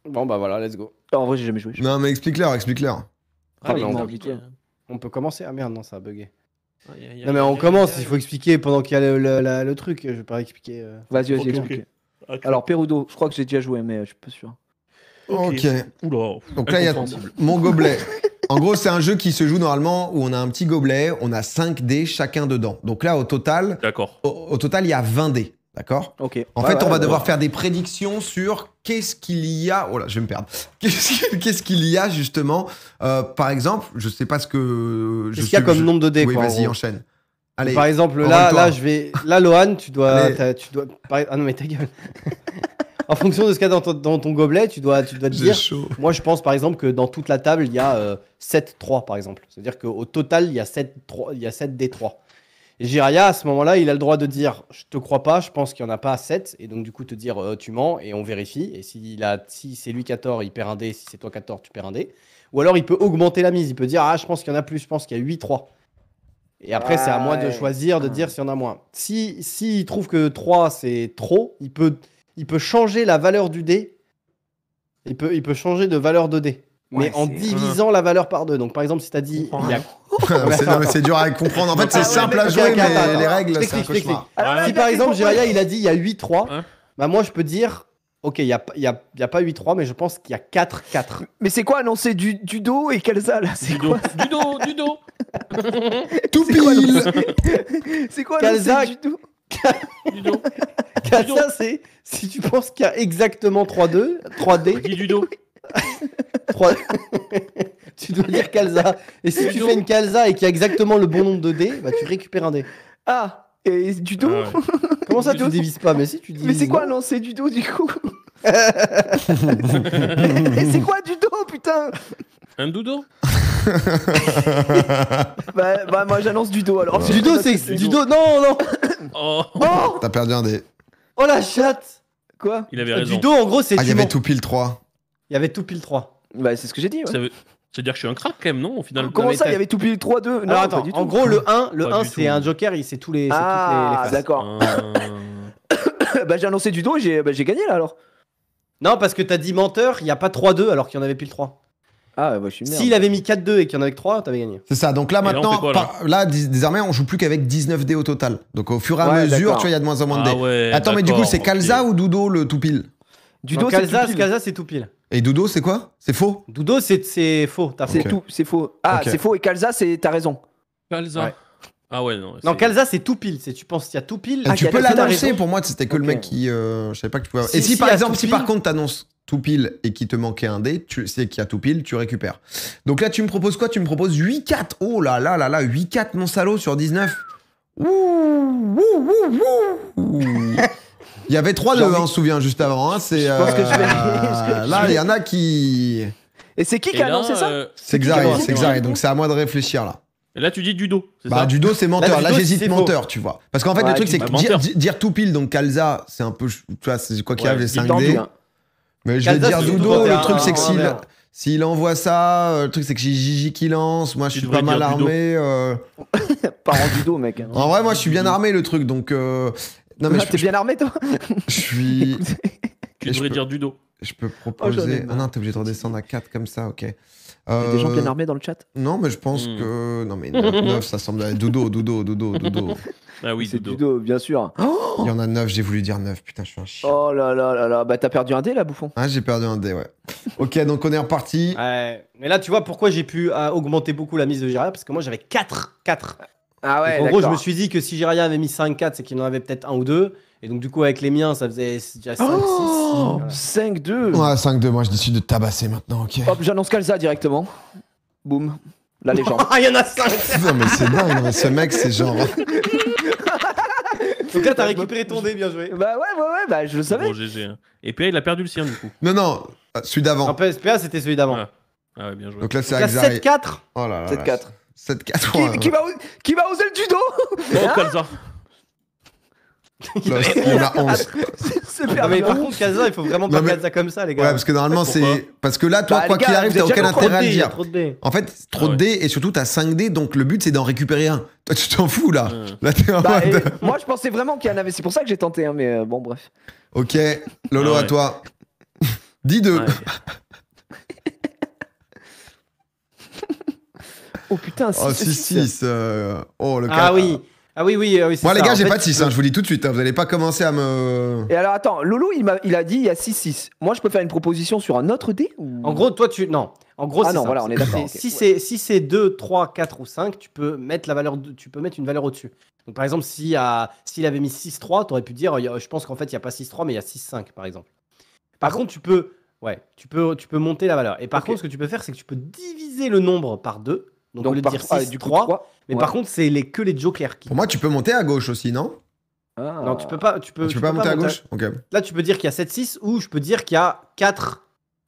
Bon, bah voilà, let's go. En vrai, j'ai jamais joué. Non, mais explique-leur, explique-leur. Ah, mais Rapidement. compliqué. On peut commencer. Ah merde, non, ça a bugué. Aïe, aïe, Non, mais aïe, on aïe, commence, aïe, il faut expliquer pendant qu'il y a le truc. Je vais pas expliquer. Vas-y, Ok, explique. ok. Alors, Perudo, je crois que j'ai déjà joué, mais je suis pas sûr. Ok. Oula. Donc là, il y a incompréhensible. mon gobelet. En gros, c'est un jeu qui se joue normalement où on a un petit gobelet, on a 5 dés chacun dedans. Donc là, au total, D'accord. au total, il y a 20 dés. D'accord? Ok. En fait, on va devoir faire des prédictions sur qu'est-ce qu'il y a. Oh là, je vais me perdre. Qu'est-ce qu'il y a justement? Par exemple, je sais pas ce que. Qu'est-ce qu'il y a comme nombre de dés, Oui, quoi, en vas-y, gros. enchaîne. Allez. Par exemple, envole-toi. là, Lohan, tu dois. Allez. Ah non, mais ta gueule. En fonction de ce qu'il y a dans ton gobelet, tu dois te J'ai dire. chaud. Moi, je pense par exemple que dans toute la table, il y a 7-3 par exemple. C'est-à-dire qu'au total, il y a 7 D3. Et Jiraya, à ce moment-là, il a le droit de dire je te crois pas, je pense qu'il n'y en a pas 7. Et donc, du coup, te dire tu mens et on vérifie. Et si c'est lui qui a tort, il perd un dé. Si c'est toi qui as tort, tu perds un dé. Ou alors, il peut augmenter la mise. Il peut dire ah, je pense qu'il y en a plus, je pense qu'il y a 8-3. Et après, c'est à moi de Ouais. choisir, de dire s'il y en a moins. Si il trouve que 3 c'est trop, il peut changer la valeur du dé. Il peut changer de valeur de dé. Mais Ouais, en c'est- divisant la valeur par 2. Donc par exemple, si tu as dit il y a... Non, mais c'est dur à comprendre. En fait, c'est Ah ouais, simple mais- à jouer, ok, mais attends, les règles, je c'est un t'explique, cauchemar. Alors, Si le par gars, exemple, il Jiraya, il a dit il y a 8-3, Hein bah moi je peux dire ok, il n'y a pas 8-3, mais je pense qu'il y a 4-4. Mais c'est quoi annoncé du dos et Kelsa là? C'est quoi? Du dos. Tout C'est quoi, pile. C'est quoi Kalza- annoncé du dos? Du dos. Ça, c'est si tu penses qu'il y a exactement 3D, Dis du dos. 3... tu dois dire Kalza. Et si tu fais une Kalza et qu'il y a exactement le bon nombre de dés, bah tu récupères un dé. Ah, et du dos? Ah ouais. Comment ça, Du tu dos. divises pas? Mais si tu divises. Mais c'est quoi non. annoncé du dos du coup? Et c'est quoi du dos, putain? Un doudou. Bah moi j'annonce du dos alors. Du dos, c'est du dos. Non. Oh. Oh, T'as perdu un dé. oh la chatte. Quoi? Il avait raison. Du dos, en gros, c'est Ah, il y tu avait mens. tout pile 3. Il y avait tout pile 3. Bah c'est ce que j'ai dit. Ouais. Ça veut dire que je suis un crack quand même, non, au final. Comment mais ça, t'as- il y avait tout pile 3-2? Non, Alors attends, pas du tout. en gros, le 1, Pas du c'est tout. un joker, c'est tous les. C'est Ah, toutes les faces. d'accord. Bah j'ai annoncé du dos et j'ai gagné là alors. Non, parce que t'as dit menteur, il n'y a pas 3-2 alors qu'il y en avait pile 3. Ah bah je suis une merde. S'il avait mis 4-2 et qu'il y en avait que 3, t'avais gagné. C'est ça. Donc là, là, on maintenant, fait quoi, là désormais, on joue plus qu'avec 19 dés au total. Donc au fur et à Ouais, mesure, d'accord. tu vois, il y a de moins en moins de dés. Ah ouais. Attends, mais du coup, d'accord, c'est Kalza ok. ou Dudo le tout pile? Du Non, dos c'est Kalza, tout pile. Kalza, c'est tout pile. Et Dudo, c'est quoi? C'est faux? Dudo, c'est faux. T'as C'est faux. tout, c'est faux. Ah, Ok. c'est faux et Kalza, t'as raison. Kalza. Ouais. Ah ouais, non. Non, c'est- Kalza, c'est tout pile. Tu penses qu'il y a tout pile. Et tu qu'il y a peux tout, t'as l'annoncer. raison. Pour moi, c'était que le Ok. mec qui. Je savais pas que tu pouvais. Si- Et si si par y a exemple, tout si par pile- contre t'annonces tout pile et qu'il te manquait un dé, tu sais qu'il y a tout pile, tu récupères. Donc là, tu me proposes quoi? Tu me proposes 8-4. Oh là là là là, 8-4 mon salaud sur 19. Ouh, ouh, ouh, ouh. Il y avait 3-2, J'ai envie- on se souvient juste avant. Hein, c'est, Je pense que je vais- là, il y en a qui. Et c'est qui Et qui a là, annoncé ça? C'est qui qui a Xari, annoncé c'est ça, Xari. du coup Donc c'est à moi de réfléchir là. Et là, tu dis du dos, c'est Bah, ça? du dos, c'est menteur. Là, Dudo, j'hésite c'est menteur, tu vois. Parce qu'en fait, Ouais, le truc, c'est bah, que menteur. dire tout pile, donc Kalza, c'est un peu. Tu vois, c'est quoi qu'il y a, Ouais, les J'ai 5 tendu, dés. hein. Mais je vais Kalza, dire c'est surtout Dudo, quand t'es le un- truc c'est que un s'il envers. s'il envoie ça, le truc c'est que j'ai Gigi qui lance, moi je Tu suis devrais pas mal dire Dudo. armé. Parent du dos, mec. En vrai, moi je suis bien armé le truc, donc non mais Ah, t'es bien armé, toi? je suis, Tu Et je devrais peux- dire du dos. je peux j'en ai proposer. marre. Ah non, t'es obligé de redescendre à 4 comme ça, ok. Il y a des gens bien armés dans le chat. Non, mais je pense Hmm. que non mais 9, ça semble Dudo. Ah oui, C'est du du dos. dos, bien sûr. Il y en a 9, j'ai voulu dire 9, putain, je suis un chien. Oh là là là là. Bah t'as perdu un dé là, bouffon. Ah, j'ai perdu un dé, ouais. Ok, donc on est reparti. Ouais. Mais là, tu vois pourquoi j'ai pu augmenter beaucoup la mise de Jiraya? Parce que moi, j'avais 4. Ah ouais, en gros, je d'accord. me suis dit que si Jiraya avait mis 5-4, c'est qu'il en avait peut-être un ou deux. Et donc, du coup, avec les miens, ça faisait déjà 5-6. Oh, 5-2. Ouais, 5-2, moi je décide de tabasser maintenant, ok. Hop, j'annonce Kalza directement. Boum. La légende. Ah, il y en a 5. Non mais c'est dingue, non, mais ce mec c'est genre. Donc là, t'as récupéré ton dé, bien joué. Bah ouais, bah je le savais. Bon, GG. hein. Et PA, il a perdu le sien, du coup. Non, celui d'avant. En PSPA, c'était celui d'avant. Ah. Ah ouais, bien joué. Donc là c'est Donc là, Axari. 7-4. Oh là là. 7-4. 7-4. Qui va oser le judo? Oh, Kalza. Il y en a 11. C'est Non, mais perdu. par contre, Kalza, il faut vraiment Non, pas mais- Kalza comme ça, les Ouais, gars. parce que normalement Pourquoi c'est. Parce que là, toi, Bah, quoi les gars, qu'il arrive, vous t'as êtes aucun jamais intérêt à le Il y a dire. trop de dés. En fait, trop Ah de ouais. dés et surtout t'as 5 dés, donc le but c'est d'en récupérer un. Toi, tu t'en fous là. Là, t'es en Bah, mode. et moi je pensais vraiment qu'il y en avait. C'est pour ça que j'ai tenté, hein, mais bon, bref. Ok, Lolo, Ah à ouais. toi. Dis 2. Ouais. Oh putain, Oh, 6. 6-6. Oh, le Ah cas. oui. Ah oui, oui, oui. c'est Moi, les ça. gars, En j'ai fait, pas de 6, tu peux- je vous le dis tout de suite. Vous allez pas commencer à me. Et alors attends, Loulou il a dit il y a 6-6. Moi je peux faire une proposition sur un autre dé ou... En gros, toi, tu. Non. En gros, Ah c'est non, simple. voilà, on est d'accord, C'est- ok. Si c'est 2, 3, 4 ou 5, tu peux mettre tu peux mettre une valeur au-dessus. Donc, par exemple, s'il avait mis 6-3, tu aurais pu dire je pense qu'en fait, il n'y a pas 6-3, mais il y a 6-5, par exemple. Par contre, tu peux monter la valeur. Et par Ok. contre, ce que tu peux faire, c'est que tu peux diviser le nombre par 2. Donc, au lieu de par- dire ah, 6, du coup, 3. 3. Mais Ouais. par contre, c'est que les jokers qui. Pour moi, tu peux monter à gauche aussi, non? Ah. Non, tu peux pas. Tu peux, Tu peux pas monter à gauche? Ok. Là, tu peux dire qu'il y a 7-6 ou je peux dire qu'il y a 4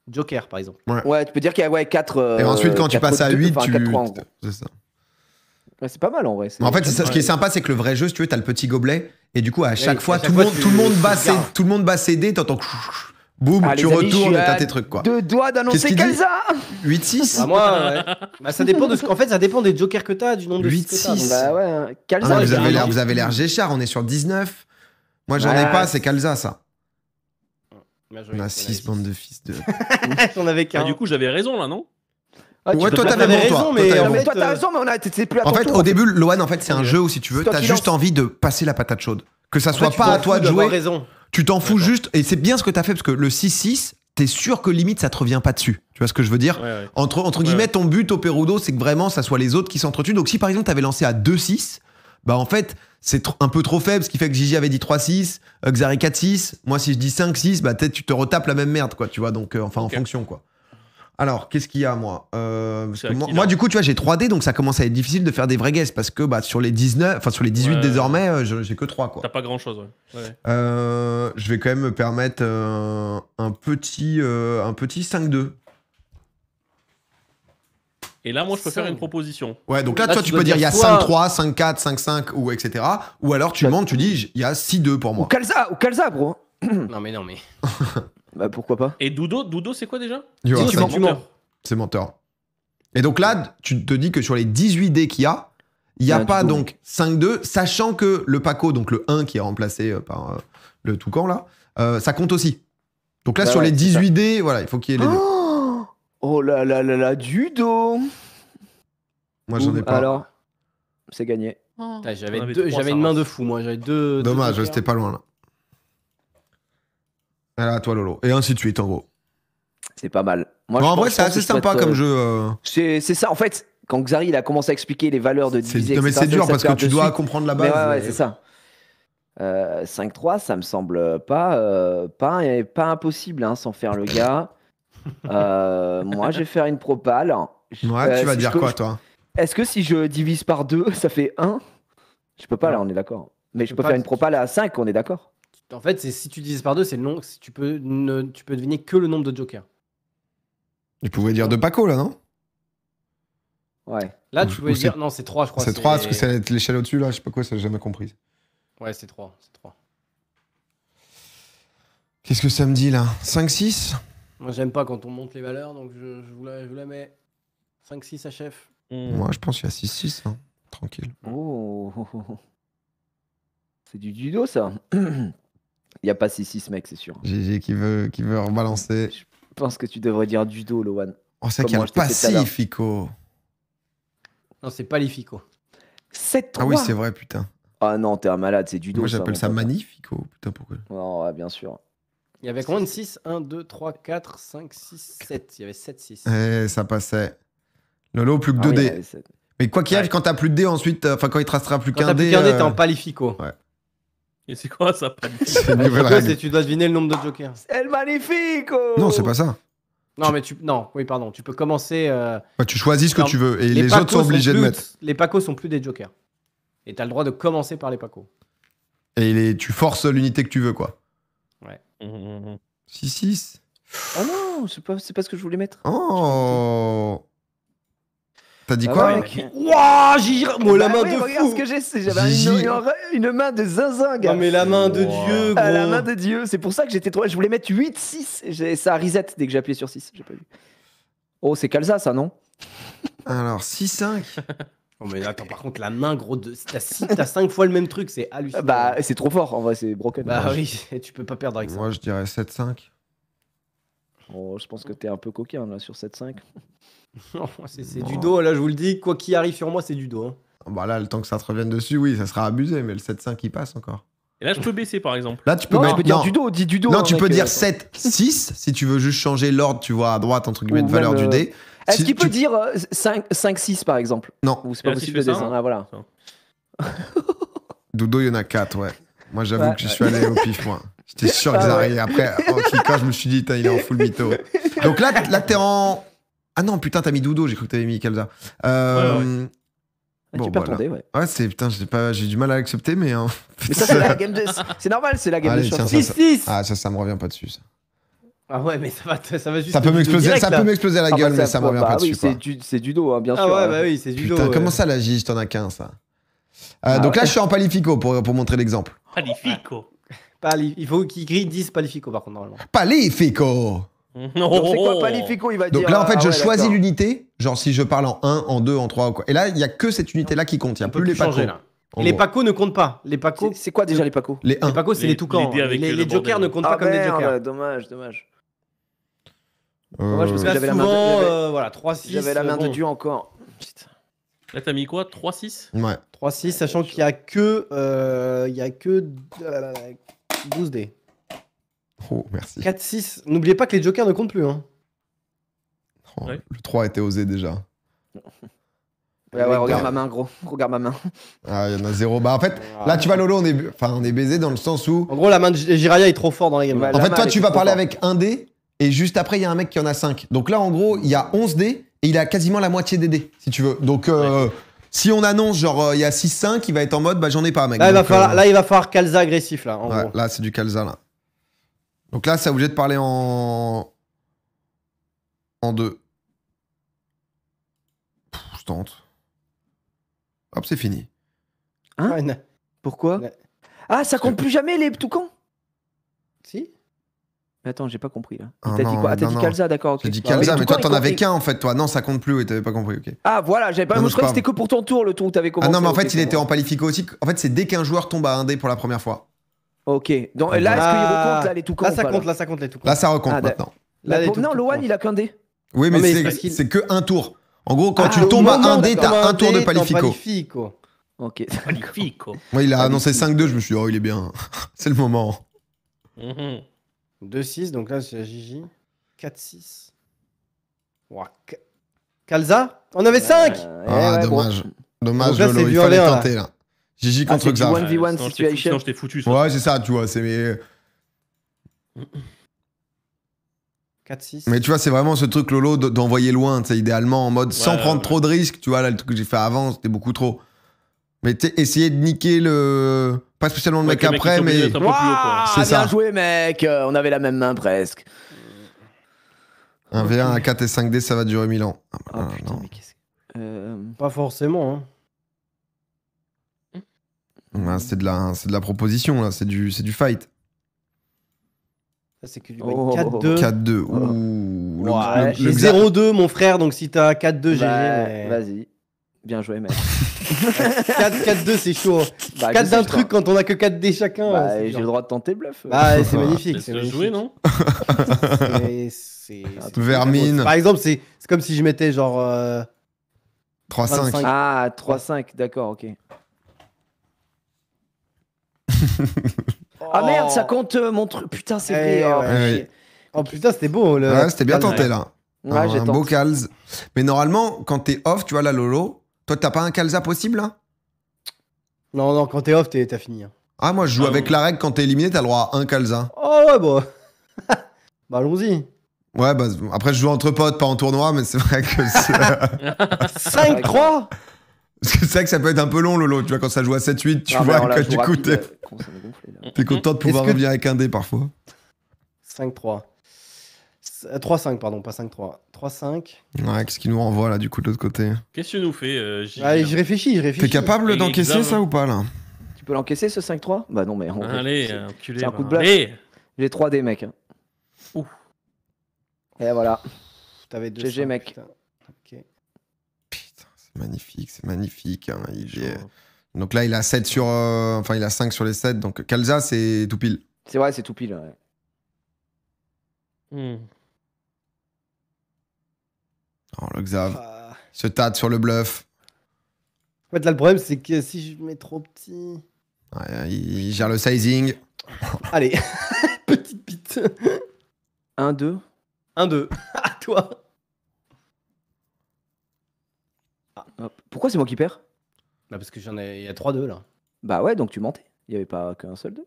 jokers, par exemple. Ouais, tu peux dire qu'il y a 4. Et ensuite, quand tu passes à 8, tu. 4-3 en gros. C'est ça. Ouais, c'est pas mal en vrai. Mais en fait, c'est ça, ce qui est Ouais. sympa, c'est que le vrai jeu, si tu veux, t'as le petit gobelet. Et du coup, à chaque à fois, chaque tout fois, le monde tu gardes. tout le monde bat ses dés, t'entends. Boum, Ah, tu les amis, je retournes suis et t'as à tes trucs, quoi. 2 doigts Qu'est-ce d'annoncer qu'il dit Kalza. 8-6? Bah, moi, ouais. Bah, ça dépend en fait, ça dépend des jokers que t'as, du nombre de 8, fils que t'as. 6. donc, Bah ouais, hein. Ah, Kalza. non, il vous y a avez un l'air, an. vous avez l'air Géchard, on est sur 19. Moi, j'en ai Ouais. pas, c'est Kalza, ça. Bien joué, On a on 6 bandes de fils de. J'en avais Ah, qu'un. du coup, j'avais raison là, non? Ah, tu Ouais, peux toi, pas- t'avais t'avais bon, toi. raison, Toi, mais t'avais en bon. Mais fait, toi t'as raison, mais c'est plus à En ton fait, tour. au début, Loan, en fait, c'est un Ok. jeu où si tu veux, C'est toi t'as qui juste lance. envie de passer la patate chaude. Que ça En fait, soit tu pas t'en à toi fous de d'avoir jouer. raison. Tu t'en fous D'accord. juste, et c'est bien ce que t'as fait parce que le 6-6, t'es sûr que limite ça te revient pas dessus. Tu vois ce que je veux dire? Ouais, ouais. Entre Ouais, guillemets, ouais. ton but au Perudo, c'est que vraiment ça soit les autres qui s'entretuent. Donc si par exemple t'avais lancé à 2-6, bah en fait c'est un peu trop faible, ce qui fait que Gigi avait dit 3-6, Xari 4-6. Moi si je dis 5-6, bah peut-être tu te retapes la même merde, quoi, tu vois, donc enfin en Ok. fonction, quoi. Alors, qu'est-ce qu'il y a, moi parce C'est que à moi, qui, moi, là du coup, tu vois, j'ai 3D, donc ça commence à être difficile de faire des vrais guesses parce que bah, sur les 19, enfin sur les 18 Ouais. désormais, j'ai que 3, quoi. T'as pas grand chose, ouais. Ouais. Je vais quand même me permettre un petit 5-2. Et là, moi, je peux faire Cinq. une proposition. Ouais, donc là, Là, toi, tu tu dois peux dire il y a dire soit- 5-3, 5-4, 5-5 ou etc. Ou alors tu montes, tu dis il y a 6-2 pour Ou moi. Kalza, gros. Non, mais. Bah pourquoi pas. Et Dudo, c'est quoi déjà? Il y aura Dis, tu cinq- mens, tu mens. C'est menteur. Et donc là, tu te dis que sur les 18 dés qu'il y a, il n'y a Il y a un pas Dudo. donc 5-2, sachant que le Paco, donc le 1 qui est remplacé par le Toucan là, ça compte aussi. Donc là, Bah sur ouais, les c'est 18 dés, voilà, il faut qu'il y ait les deux. Oh là là là là, du dos. Moi, j'en ai pas. Alors, c'est gagné. Putain, On avait trois, J'avais ça une main va. de fou, moi. J'avais deux. Dommage, deux c'était pas loin là. Voilà, à toi Lolo. Et ainsi de suite, en gros. C'est pas mal. Moi, Bon, en je vrai, pense- c'est je pense assez que je peux sympa être, comme jeu. C'est ça, en fait, quand Xari il a commencé à expliquer les valeurs de diviser, Non, mais etc., c'est dur ça parce que perd tu de dois suite. comprendre la Mais base. ouais, c'est ça. 5-3, ça me semble pas impossible, hein, sans faire le gars. Moi, je vais faire une propale. Ouais, tu vas si dire je peux- quoi, toi? Est-ce que si je divise par 2, ça fait 1? Je peux pas, là, on est d'accord. Mais je peux peux pas, faire une propale à 5, on est d'accord. En fait, si tu divises par 2, c'est le nombre. Tu peux deviner que le nombre de jokers. Tu pouvais dire de Paco, là, non? Ouais. Là, Ou- tu pouvais ou dire. c'est- Non, c'est 3, je crois. C'est 3, parce que c'est l'échelle au-dessus, là, je sais pas quoi, ça j'ai jamais compris. Ouais, c'est 3. C'est 3. Qu'est-ce que ça me dit, là? 5-6? Moi, j'aime pas quand on monte les valeurs, donc je vous la mets. 5-6 à chef. Moi, je pense qu'il y a 6-6, hein. Tranquille. Oh. C'est du judo, ça. Il n'y a pas 6-6, mec, c'est sûr. GG qui veut rebalancer. Je pense que tu devrais dire judo, Loan. Oh, c'est Comme qu'il y a moi, le je t'ai fait tout à l'heure. passif, Ico. Non, c'est pas l'IFICO. 7-3. Ah oui, c'est vrai, putain. Ah non, t'es un malade, c'est judo. Moi, j'appelle ça mon pote. magnifico. Putain, pourquoi? Oh, ouais, bien sûr. Il y avait combien de 6 1, 2, 3, 4, 5, 6, 7. Il y avait 7-6. Eh, ça passait. Lolo, plus que Ah 2 oui, dés. ouais, c'est- Mais quoi qu'il arrive, Ouais. quand t'as plus de dés, ensuite, enfin, quand il te restera plus Quand qu'un t'as plus dé. qu'un dé, t'es en palifico. Et c'est quoi ça? C'est une nouvelle Palifico, règle. c'est tu dois deviner le nombre de jokers. El magnifico. Non, c'est pas ça. Non, mais non, oui, pardon. Tu peux commencer. Bah, tu choisis ce que Non, tu veux et les pacos autres sont obligés de plus- mettre. Les pacos sont plus des jokers. Et t'as le droit de commencer par les pacos. Et tu forces l'unité que tu veux, quoi. Mhm. 6-6. Oh non, c'est pas ce que je voulais mettre. Oh. T'as dit Ah quoi, ouais, mec? mec. Wouah, j'y. Moi, la Bah main oui, de regarde fou. ce que j'ai, j'avais Gigi. une main de zinzin, gars. Non, mais la main de Wow. Dieu, gros. Ah, la main de Dieu, c'est pour ça que j'étais trop. Je voulais mettre 8-6. Ça a reset dès que j'ai appuyé sur 6. J'ai pas vu. Oh, c'est Kalza, ça, non? Alors, 6-5. Oh, mais attends, par contre, la main, gros, t'as 5 fois le même truc, c'est hallucinant. Bah, c'est trop fort, en vrai, c'est broken. Bah oui, et tu peux pas perdre avec ça. Moi, je dirais 7-5. Oh, je pense que t'es un peu coquin là sur 7-5. Non, c'est du dos, là, je vous le dis. Quoi qu'il arrive sur moi, c'est du dos. Hein. Bah là, le temps que ça te revienne dessus, oui, ça sera abusé, mais le 7-5 il passe encore. Et là, je peux baisser, par exemple. Là, tu peux Non, tu mettre. peux dire Non, du dos, dis du dos. non hein, tu mec, peux dire 7-6 si tu veux juste changer l'ordre, tu vois, à droite, entre guillemets, de Ou valeur même, du dé. Est-ce Si qu'il peut tu- dire 5-6 par exemple? Non, Ou c'est pas Et là, si possible de je fais ça, descendre? Ah voilà. Dodo, il y en a 4, ouais. Moi, j'avoue Ouais. que je suis allé au pif, moi. J'étais sûr que Ah ça ouais. arrivait. Après, en cliquant, je me suis dit, il est en full mytho. Donc là t'es en. Ah non, putain, t'as mis Dodo, j'ai cru que t'avais mis Kalza. Ah, Bon, tu perds voilà. ton dé, ouais. Ouais, c'est. Putain, j'ai du mal à l'accepter, mais. Mais ça, c'est la game de. C'est normal, c'est la game Allez, de tiens, chance. ça, 6-6 Ah, ça me revient pas dessus, ça. Ah ouais, mais ça va juste. Ça peut du dos m'exploser, direct, ça là. peut m'exploser à la Ah, gueule, bah, mais ça me revient bah pas oui, dessus, quoi. c'est du dos, hein, bien sûr. Ah ouais, hein. bah oui, c'est du dos. Putain, ouais. comment ça, la Gige, t'en as qu'un, ça Ah donc là, ouais. je suis en palifico pour montrer l'exemple. Magnifico. Il faut qu'il grille 10 palifico, par contre, normalement. Palifico Donc c'est quoi Palifico? Il va dire. Donc là, en fait, ah je ouais, choisis d'accord. l'unité, genre si je parle en 1, en 2, en 3 ou quoi. Et là, il y a que cette unité-là qui compte, il y a On peut plus les pacos. changer, là. en Les gros. pacos ne comptent pas. Les pacos, C'est quoi déjà les pacos? Les 1. les pacos, c'est Les- les toucans. les dés avec le Les jokers bordel. ne comptent pas comme des jokers. Dommage, dommage. Euh, Dommage, parce que Là, j'avais la main de- souvent, j'avais- voilà, 3-6. J'avais la main de bon. Dieu encore. Putain. Là, t'as mis quoi 3-6 Ouais. 3-6, sachant qu'il y a que. Il y a que 12 dés. Oh, merci. 4-6. N'oubliez pas que les jokers ne comptent plus. Hein. Oh, Ouais. Le 3 était osé déjà. Ouais, regarde ma main, gros. Regarde ma main. Ah, il y en a 0. Bah, en fait, là, tu vois, Lolo, on est baisé dans le sens où. En gros, la main de Jiraya est trop fort dans la game. Ouais, En la fait, main, toi, elle tu est vas trop parler forte. avec un dé, et juste après, il y a un mec qui en a 5. Donc là, en gros, il y a 11 dés, et il a quasiment la moitié des dés, si tu veux. Donc, si on annonce, genre, il y a 6-5, il va être en mode, bah, j'en ai pas, mec. Là, Donc, il va falloir Kalza agressif, là, en ouais, gros. là, c'est du Kalza, là. Donc là, c'est obligé de parler en 2. Je tente. Hop, c'est fini. Hein Ouais, Pourquoi? Ouais. Ah, ça compte plus jamais les toucans? Si Mais attends, j'ai pas compris là. Ah T'as dit non, quoi? Ah, t'as non, dit non. Kalza, d'accord. ok. J'ai dit Bah, Kalza, les mais toi, toucans, t'en ils avais comptent- qu'un, en fait, toi. Non, ça compte plus, oui, t'avais pas compris, ok. Ah, voilà, j'avais pas. Non, Moi, non, je croyais c'est que c'était que pour ton tour, le tour où t'avais commencé. Ah non, mais en fait, ok, il c'est était bon. en palifico aussi. En fait, c'est dès qu'un joueur tombe à un dé pour la première fois. Ok. Donc là, est-ce qu'il recompte là les toucans? Là, ça ou pas, compte, là, ça compte les toucans. Là, ça recompte Ah, maintenant. Là, les Non, toucans Loan, comptent. il a qu'un dé. Oui, Non, mais mais parce c'est qu'il- c'est que un tour. En gros, quand Ah, tu au tombes à moment un où dé, t'as t'as un tour de dé, t'es en palifico. palifico. Ok. Magnifico. Moi, il a Ah, annoncé mais- 5-2, je me suis dit, oh, il est bien. C'est le moment. Mhm. 2-6, donc là, c'est Gigi. 4-6. Ouah, Kalza On avait 5 Ah, dommage. Dommage, Donc là, Lolo, c'est il du fallait 1v1, là. tenter, là. Gigi Ah, contre c'est du Xav. 1v1 Sinon, je t'ai situation. sinon, je t'ai foutu. ça. Ouais, c'est ça, tu vois. C'est... 4-6. Mais tu vois, c'est vraiment ce truc, Lolo, d'envoyer loin, tu sais, idéalement, en mode sans Ouais, prendre ouais. trop de risques. Tu vois, là, le truc que j'ai fait avant, c'était beaucoup trop. Mais tu sais, essayer de niquer le... Pas spécialement le Ouais, mec que le mec, il après, soit obligé mais... d'être un peu plus haut, quoi. C'est C'est bien ça. joué, mec. On avait la même main presque. Un V1 à 4 et 5D, ça va durer 1000 ans. Ah, Oh bah, putain, non. mais qu'est-ce que. Pas forcément. Hein. Ouais, c'est de la proposition, là. C'est du fight. Ça, c'est que du Oh. 4-2. 4-2. Oh. Ouh. Ouais, j'ai Xa- 0-2, mon frère, donc si t'as 4-2, GG. Bah, Mais... Vas-y. Bien joué, mec. 4-2, c'est chaud. Bah, 4 je d'un sais, truc quand on a que 4 dés chacun. Bah, c'est j'ai dur. le droit de tenter le bluff. Ah, c'est magnifique. C'est C'est le magnifique. jouer, non C'est Vermine. Par exemple, c'est comme si je mettais genre. 3-5. 25. Ah, 3-5, d'accord, ok. Ah merde, ça compte mon truc. Putain, c'est vrai. Eh, Oh, ouais. chier. Oh putain, c'était beau. Le... Ouais, c'était bien tenté, Ouais. là. Ouais, j'ai un beau tenté. Kalz. Mais normalement, quand t'es off, tu vois, là, Lolo, toi, t'as pas un Kalza possible, là? Non, non, quand t'es off, t'as fini. Hein. Ah, moi, je joue Ah, avec oui. la règle, quand t'es éliminé, t'as le droit à un Kalza. Oh ouais, bon. Bah allons-y. Ouais, bah, après, je joue entre potes, pas en tournoi, mais c'est vrai que c'est... 5-3 Parce que c'est vrai que ça peut être un peu long, Lolo. Tu vois, quand ça joue à 7-8, tu Ah, mais vois alors là, que je du joue coup, rapide, t'es comment ça m'a gonflé, là. content de pouvoir Est-ce que- revenir avec un dé parfois. 5-3. 3-5, pardon, pas 5-3. 3-5. Ouais, qu'est-ce qu'il nous renvoie, là, du coup, de l'autre côté? Qu'est-ce que tu nous fais, Gigi Allez, je réfléchis. T'es capable Et d'encaisser Xav. ça ou pas, là? Tu peux l'encaisser ce 5-3? Bah non, mais. Allez, enculé. c'est un coup de va. bluff. Allez. J'ai 3 dés, mec. Ouh. Et voilà. T'avais 2. GG, mec. Ok. Putain, c'est magnifique. Hein, il est- Chaud. Donc là, il a 7 sur... Enfin, il a 5 sur les 7, donc Kalza, c'est tout pile. C'est vrai, c'est tout pile. Ouais. Hmm. le Xav. Ah. Se tâte sur le bluff. En fait, là, le problème, c'est que si je mets trop petit. Ouais, il gère le sizing. Allez, petite bite. 1-2. 1-2. À toi. Hop. Pourquoi c'est moi qui perds? Bah, parce que j'en ai. Il y a 3-2 là. Bah ouais, donc tu mentais. Il n'y avait pas qu'un seul 2.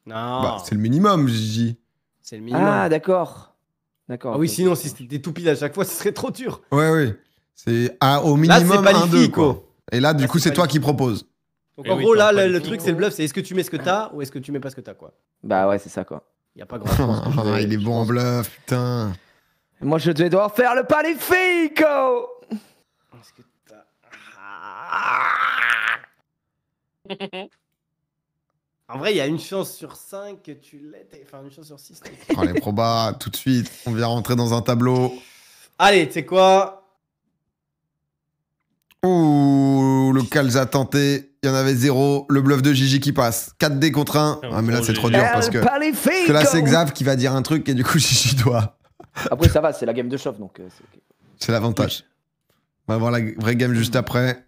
Non. Bah, c'est le minimum, Gigi. C'est le minimum. Ah, d'accord. D'accord. Ah oui, ok, sinon, ok. si c'était tout pile à chaque fois, ce serait trop dur. Ouais, oui. C'est au Là, c'est minimum pas 1-2, l'IFI, quoi. quoi. Et là, du Là, coup, c'est c'est pas toi l'IFI. qui proposes. Donc Eh en oui, gros, t'as là, pas le les truc, filles. c'est le bluff, c'est est-ce que tu mets ce que t'as ou est-ce que tu mets pas ce que t'as, quoi. Bah ouais, c'est ça quoi. Il y a pas grand chose. Ah, il est bon en bluff, putain. Moi, je vais devoir faire le Palifico. Est-ce que t'as. En vrai, il y a une chance sur 5 que tu l'aies. Enfin, une chance sur 6. Oh, les probas, tout de suite. On vient rentrer dans un tableau. Allez, tu sais quoi? Ouh, le Calza tenté. Il y en avait 0. Le bluff de Gigi qui passe. 4D contre 1. Ah, mais là, c'est trop dur parce que là, c'est Xav qui va dire un truc et du coup, Gigi doit. Après, ça va, c'est la game de chauffe donc c'est ok. C'est l'avantage. On va voir la vraie game juste après.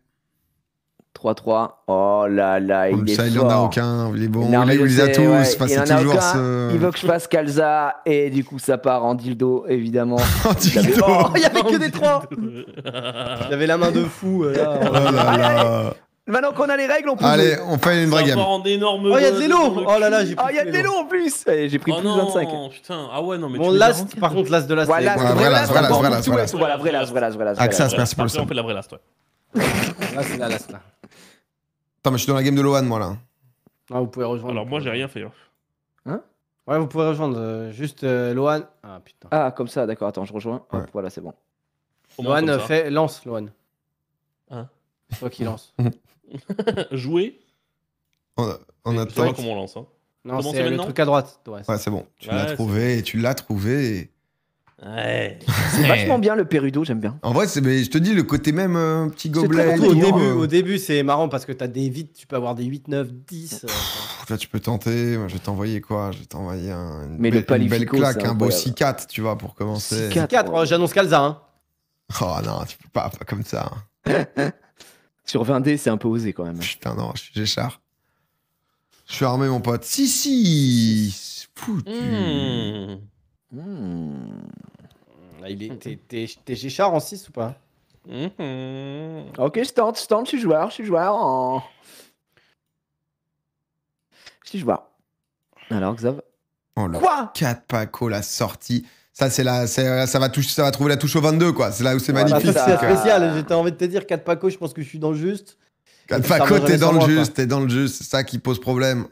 3-3. Oh là là, il est Ça, fort. il en a aucun. Il est bon. Non, mais Il je les a sais, tous. ouais, Enfin, il c'est en a toujours aucun. ce. Il veut que je fasse Calza et du coup ça part en dildo évidemment. Oh, dildo. Oh, il y avait que des 3. J'avais la main de fou. Là. Oh là là. Maintenant qu'on a les règles, on peut. Allez, jouer. on fait une vraie game. en énorme. Oh, il y a de l'élo. Oh là là, j'ai pris. Oh, il y a de l'élo en plus. Allez, j'ai pris Oh plus de 25. non, putain. Ah ouais, non, mais Bon, tu l'as, par contre, l'as de l'as. Voilà, c'est- Ouais, vrai las, vrai las, vrai las, vrai las. Voilà, vrai las, vrai las, vrai las. Axas, merci pour le Après, on sub. fait la vraie last, ouais. Là, c'est la l'as, là. Attends, mais je suis dans la game de Lohan, moi, là. Ah, vous pouvez rejoindre. Alors, moi, j'ai rien fait. hein. Ouais, vous pouvez rejoindre juste Lohan. Ah, putain. Ah, comme ça, d'accord, attends, je rejoins. Hop, Ouais. voilà, c'est bon. Comment comme Lohan, ça lance, Lohan. Hein C'est toi qui lance. Jouer On Je sais attend. pas comment on lance. Hein. Non, Commencez c'est le maintenant truc à droite. Ouais, Ouais, c'est bon. Tu l'as Ouais, trouvé, tu l'as trouvé. Ouais. C'est vachement bien le Perudo, j'aime bien. En vrai, mais je te dis, le côté même petit gobelet. Surtout lourd, au début, c'est marrant parce que t'as des vides, tu peux avoir des 8, 9, 10. Là, tu peux tenter. Moi, je vais t'envoyer quoi? Je vais t'envoyer une, Mais le une belle Palifico, claque, c'est un beau incroyable. 6-4, tu vois, pour commencer. 6-4. 4, j'annonce Calza. Hein. Oh non, tu peux pas comme ça. Sur 20D, c'est un peu osé quand même. Putain, non, je suis Géchard. Je suis armé, mon pote. Si. Foutu. Hmm. Là, t'es Géchard en 6 ou pas? Ok, je tente, je suis joueur, en... Je suis joueur. Alors, Xav. Oh, le Quoi 4 Paco, la sortie. Ça, ça va trouver la touche au 22, quoi. C'est là où c'est Voilà, magnifique. Ça, ça. c'est spécial. J'étais envie de te dire 4 Paco, je pense que je suis dans le juste. 4 Ça Paco, va t'es jamais dans sans le moi, juste, t'es dans le juste. C'est ça qui pose problème.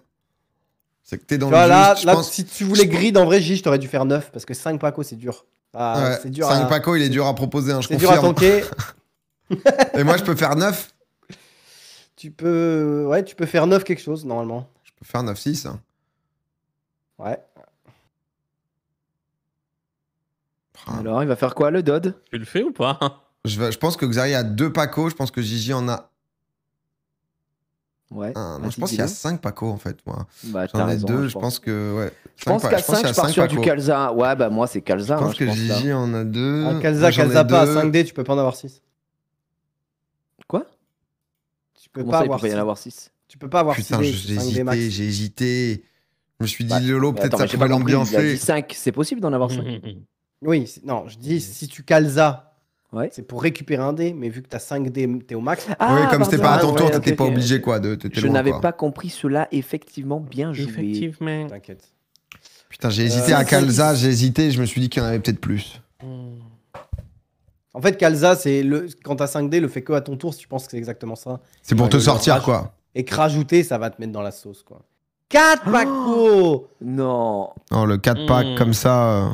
C'est que t'es dans Tu vois, le là, juste. Je là pense. si tu voulais grid en vrai, J, je t'aurais dû faire 9 parce que 5 Paco, c'est dur. Ah, Ouais, c'est dur 5 à... Paco, il est dur à proposer, hein, je C'est dur à confirme. tanker. Et moi, je peux faire 9. Tu peux faire 9 quelque chose normalement. Je peux faire 9-6. Hein. Ouais. Alors, il va faire quoi, le Dodd? Tu le fais ou pas? Je pense que Xari a 2 Paco. Je pense que Gigi en a Ouais. un. Non, vas-y, je pense qu'il y a dis-le. 5 Paco, en fait, moi. Bah, J'en t'as ai raison. 2. Je pense que. Ouais. Je pense qu'à 5, je pars sur du Calza. Ouais, bah, moi, c'est Calza. Je pense que là. Gigi en a 2. Ah, Calza pas à 5D, tu peux pas en avoir 6. Quoi? Tu peux Comment pas ça, il avoir peut pas y en 6. avoir 6? Tu peux pas avoir Putain, 6D, j'ai 5D max. hésité. Je me suis dit, Bah, Lolo, Mais peut-être attends, ça mais j'ai pourrait pas compris, il a l'ambiancer. dit 5, c'est possible d'en avoir 5? Oui, non, je dis si tu Calza, Ouais. c'est pour récupérer un dé, mais vu que t'as 5D, t'es au max. Oui, comme c'était pas à ton ouais, tour, ok, t'étais pas ok. obligé, quoi. T'étais Je loin, n'avais quoi. pas compris cela, effectivement, bien joué. Effectivement. T'inquiète. Putain, j'ai hésité à Calza, j'ai hésité, je me suis dit qu'il y en avait peut-être plus. En fait, Calza, c'est quand t'as 5D, le fait que à ton tour, si tu penses que c'est exactement ça. C'est pour Ouais, te le sortir, rage. quoi. Et que rajouter, ça va te mettre dans la sauce, quoi. 4 Paco. Non. Oh, le 4 pack comme ça.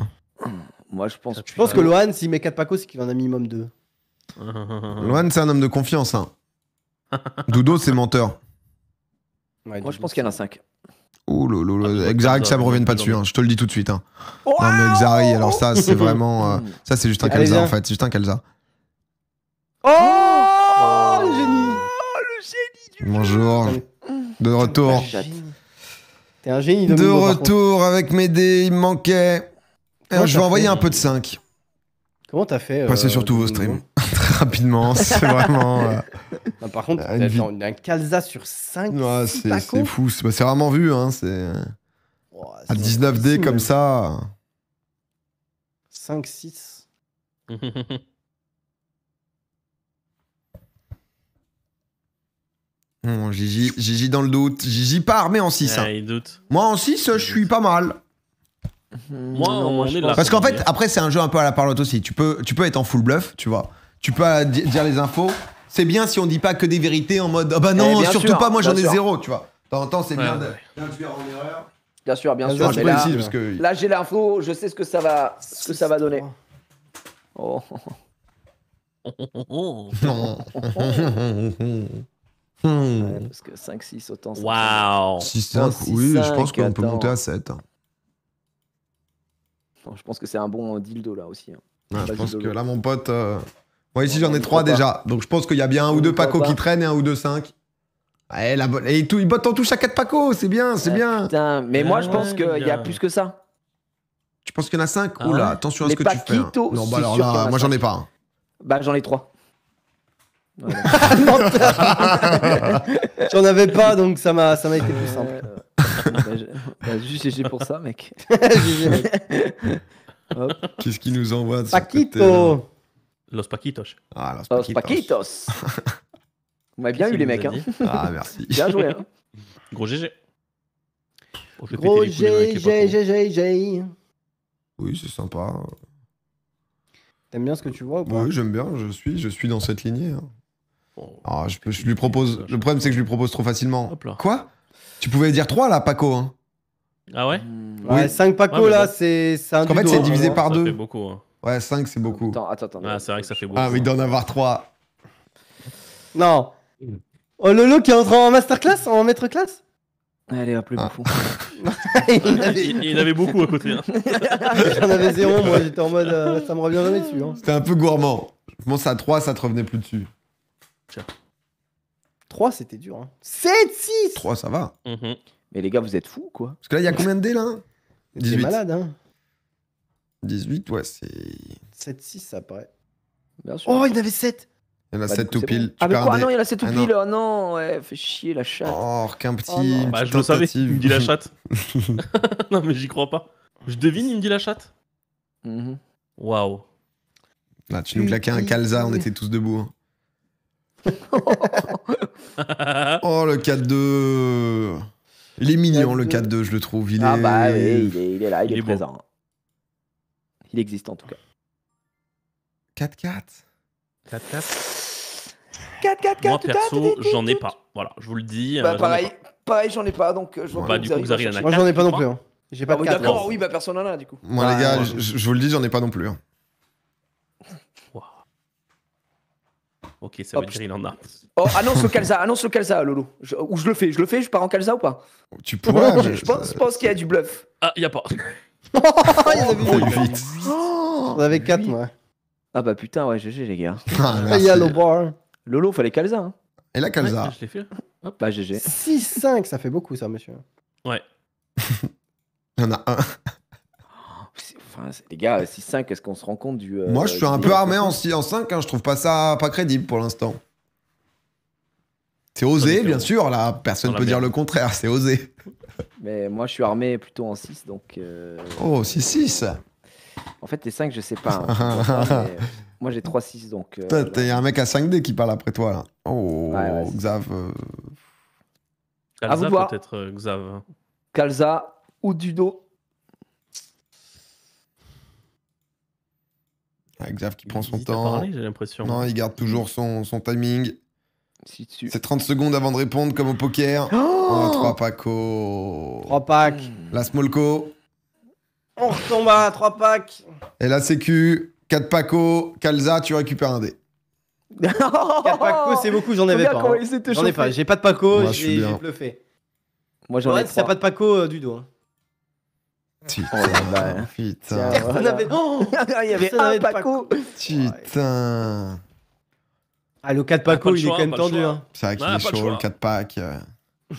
Moi, je pense. Je pense que Lohan, s'il met 4 Paco, c'est qu'il en a minimum 2. Lohan, c'est un homme de confiance. Hein. Doudo, c'est menteur. Ouais, Moi, je pense qu'il y en a 5. Ouh, Ah, Xari, que ça me revienne pas dessus, hein. Je te le dis tout de suite. Hein. Non, mais Xari, alors ça, c'est vraiment. Ça, c'est juste un Allez, Calza, viens. en fait. C'est juste un Calza. Oh, le génie. Bonjour. De retour. T'es un génie, De Domingo, par contre. retour avec mes dés, il me manquait. Comment Je vais t'as envoyer fait un peu de 5. Comment t'as fait Passez sur tous vos Domingo streams. très rapidement. C'est vraiment. Non, par contre, Une vie- attends, un Calza sur 5. Ouais, c'est fou. C'est rarement vu. Hein. C'est à 19D comme ça. 5, 6. Gigi dans le doute. Gigi pas armé en 6. Hein. Ah, il doute. Moi en 6, je suis pas mal. Moi, Non, on je est pense- là. Parce qu'en fait, après, c'est un jeu un peu à la parlotte aussi. Tu peux être en full bluff, tu vois. Tu peux dire les infos. C'est bien si on dit pas que des vérités en mode ah bah non, bien surtout sûr, pas, moi j'en ai bien sûr. 0, tu vois. De temps en temps, c'est bien Ouais, de ouais. d'induire en erreur. Bien sûr, bien Ah, sûr. ça, Je Mais c'est là, précise parce que. là j'ai l'info, je sais ce que ça va donner. Oh. Ouais, parce que 5-6 autant. ça me Waouh. 6-5, Oh, oui, je 6-5, pense qu'on peut attends. monter à 7. semble- Non, je pense que c'est un bon dildo là aussi. Hein. Ouais, je Vas-y, pense que Lolo. là, mon pote. Moi, ici, Oh, j'en non, ai je 3 crois pas. déjà. Donc, je pense qu'il y a bien un ou deux Je crois pacos pas. qui traînent et un ou deux 5. Ouais, et il botte en touche à 4 pacos, c'est bien, c'est Ouais, bien. Putain, mais moi je Ouais, pense qu'il y a bien. plus que ça. Tu penses qu'il y en a 5? Ah Oula, ouais attention à Les ce que tu fais. Hein. paquitos, Non, bah c'est alors sûr qu'il y en là, a moi, j'en ai 5. pas. Hein. Bah j'en ai 3. Voilà. J'en avais pas, donc ça m'a été plus simple. Juste GG pour ça, mec. GG, mec. Hop. Qu'est-ce qu'il nous envoie de ce côté-là? Paquito. Los Paquitos. Ah, los Los paquitos. Paquitos. Vous m'avez bien eu les mecs. Hein. Ah, merci. Bien joué. Hein. Gros GG. Bon, je vais Gros péter les couilles avec les G, Pacos. G, G, G. Oui, c'est sympa. T'aimes bien ce que tu vois ou pas? Oui, j'aime bien, je suis dans cette lignée. Hein. Bon. Ah, je lui propose. Le problème, c'est que je lui propose trop facilement. Hop là. Quoi? Tu pouvais dire 3 là, Paco. Hein. Ah ouais Ouais, Oui. 5 Paco Ouais, mais là, bon. c'est un Parce qu'en fait, duo, c'est hein, divisé vraiment. par Ça 2. fait beaucoup. Hein. Ouais, 5, c'est beaucoup. Attends. Ah, c'est vrai que ça fait beaucoup. Ah, mais d'en avoir 3. Non. Oh, Lolo qui est entré en masterclass, en maître classe. Allez, hop, le Ah. bouffon. Il y en avait beaucoup à côté. Hein. J'en avais 0, moi j'étais en mode ça me revient jamais dessus. Hein. C'était un peu gourmand. Je pense à 3, ça te revenait plus dessus. 3 c'était dur. Hein. 7, 6. 3, ça va. Mhm. Mais les gars, vous êtes fous, quoi. Parce que là, il y a combien de dés là? T'es 18. malade, hein. 18, ouais, c'est. 7, 6 ça paraît. Bien sûr. Oh, il y en avait 7. Il y en a Bah, 7 du coup, tout c'est pile. bon. Ah, Tu mais perds quoi? un Ah non, dé. il y en a 7 ou Ah pile. Oh non, ouais, fait chier la chatte. Oh, qu'un petit. Oh non. une Bah, petite je le savais. tentative. Il me dit la chatte. Non, mais j'y crois pas. Je devine, il me dit la chatte. Mhm. Waouh. Là, tu nous claquais un calza, on était tous debout. Hein. Oh, le 4-2. Il est mignon, le 4-2, je le trouve. Il Ah est... bah oui, il est là, il Il est est beau. présent. Il existe en tout cas. 4-4. 4-4. 4. Moi, perso, j'en ai pas. Voilà, je vous le dis. Bah j'en ai pareil, j'en ai pas, donc je vois Bah, pas du où coup, vous Xari, arrivez il en a à Moi chercher. j'en ai pas non plus. Hein. J'ai pas Ah de oui, 4. d'accord, oui, bah personne en a du coup. Moi, Ah, les gars, ouais. je vous le dis, j'en ai pas non plus. Hein. Waouh. Ok, ça veut Hop. dire il en a. Oh, annonce le Calza, Lolo. Ou je le fais, je pars en Calza ou pas? Tu pourrais. mais Je pense qu'il y a du bluff. Ah, il y a pas. Il y en avait Faut huit. vite. J'en avais 4 moi. Ah bah putain, ouais, GG les gars. Ah, Ah, merci. Yellow bar. Lolo, fallait Calza. Hein. Et la calza. Ouais, je l'ai fait. Bah GG. 6-5, ça fait beaucoup ça, monsieur. Ouais. Il y en a un. Enfin, les gars, 6-5, est-ce qu'on se rend compte du. Moi, je suis un du- peu armé en 5. Hein. Je trouve pas ça pas crédible pour l'instant. C'est osé, Ça, bien c'est sûr. Là, personne Dans la peut dire merde. le contraire. C'est osé. Mais moi, je suis armé plutôt en 6, donc. Oh, 6-6. En fait, les 5, je sais pas. Hein, je vois pas, mais moi, j'ai 3-6, donc. Putain, t'es un mec à 5D qui parle après toi, là. Oh, Ouais, c'est Xav. À vous Calza, de voir. peut-être, Xav. Calza ou Dudo. Ah, Xav qui prend son Il t'a temps. parlé, j'ai l'impression. Non, il garde toujours son timing. Si tu. C'est 30 secondes avant de répondre, comme au poker. Oh, 3 Paco. 3 packs. La Smolko. On retombe à 3 packs. Et la Sécu. 4 Paco. Calza, tu récupères un dé. 4 Paco, c'est beaucoup, j'en avais Bien pas. comment hein. il s'est J'en ai échauffé. pas, j'ai pas de Paco, Moi, je suis j'ai bien. bluffé. Moi, j'en ai Ouais, si t'as 3. pas de Paco, du dos. Hein. Putain. Oh la vache. Putain. Tiens. Personne Voilà. n'avait. Oh Il y avait Personne un n'avait de Paco. Putain. Ah, le 4 pas Paco, le il est choix, quand même pas le tendu. choix. Hein. C'est vrai qu'il Ah, est pas le chaud, choix. le 4 pack. Je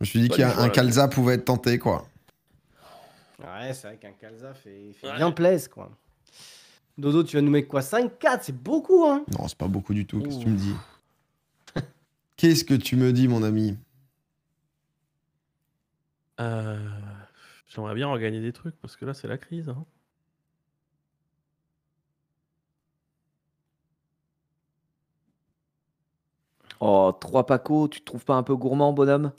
me suis dit Pas qu'un le choix, là. Calza pouvait être tenté, quoi. Ouais, c'est vrai qu'un Calza fait Ouais. bien plaise, quoi. Dodo, tu vas nous mettre quoi? 5-4, c'est beaucoup, hein? Non, c'est pas beaucoup du tout. Qu'est-ce que tu me dis? Qu'est-ce que tu me dis, mon ami? J'aimerais bien regagner des trucs parce que là, c'est la crise. Hein. Oh, 3 Paco, tu te trouves pas un peu gourmand, bonhomme?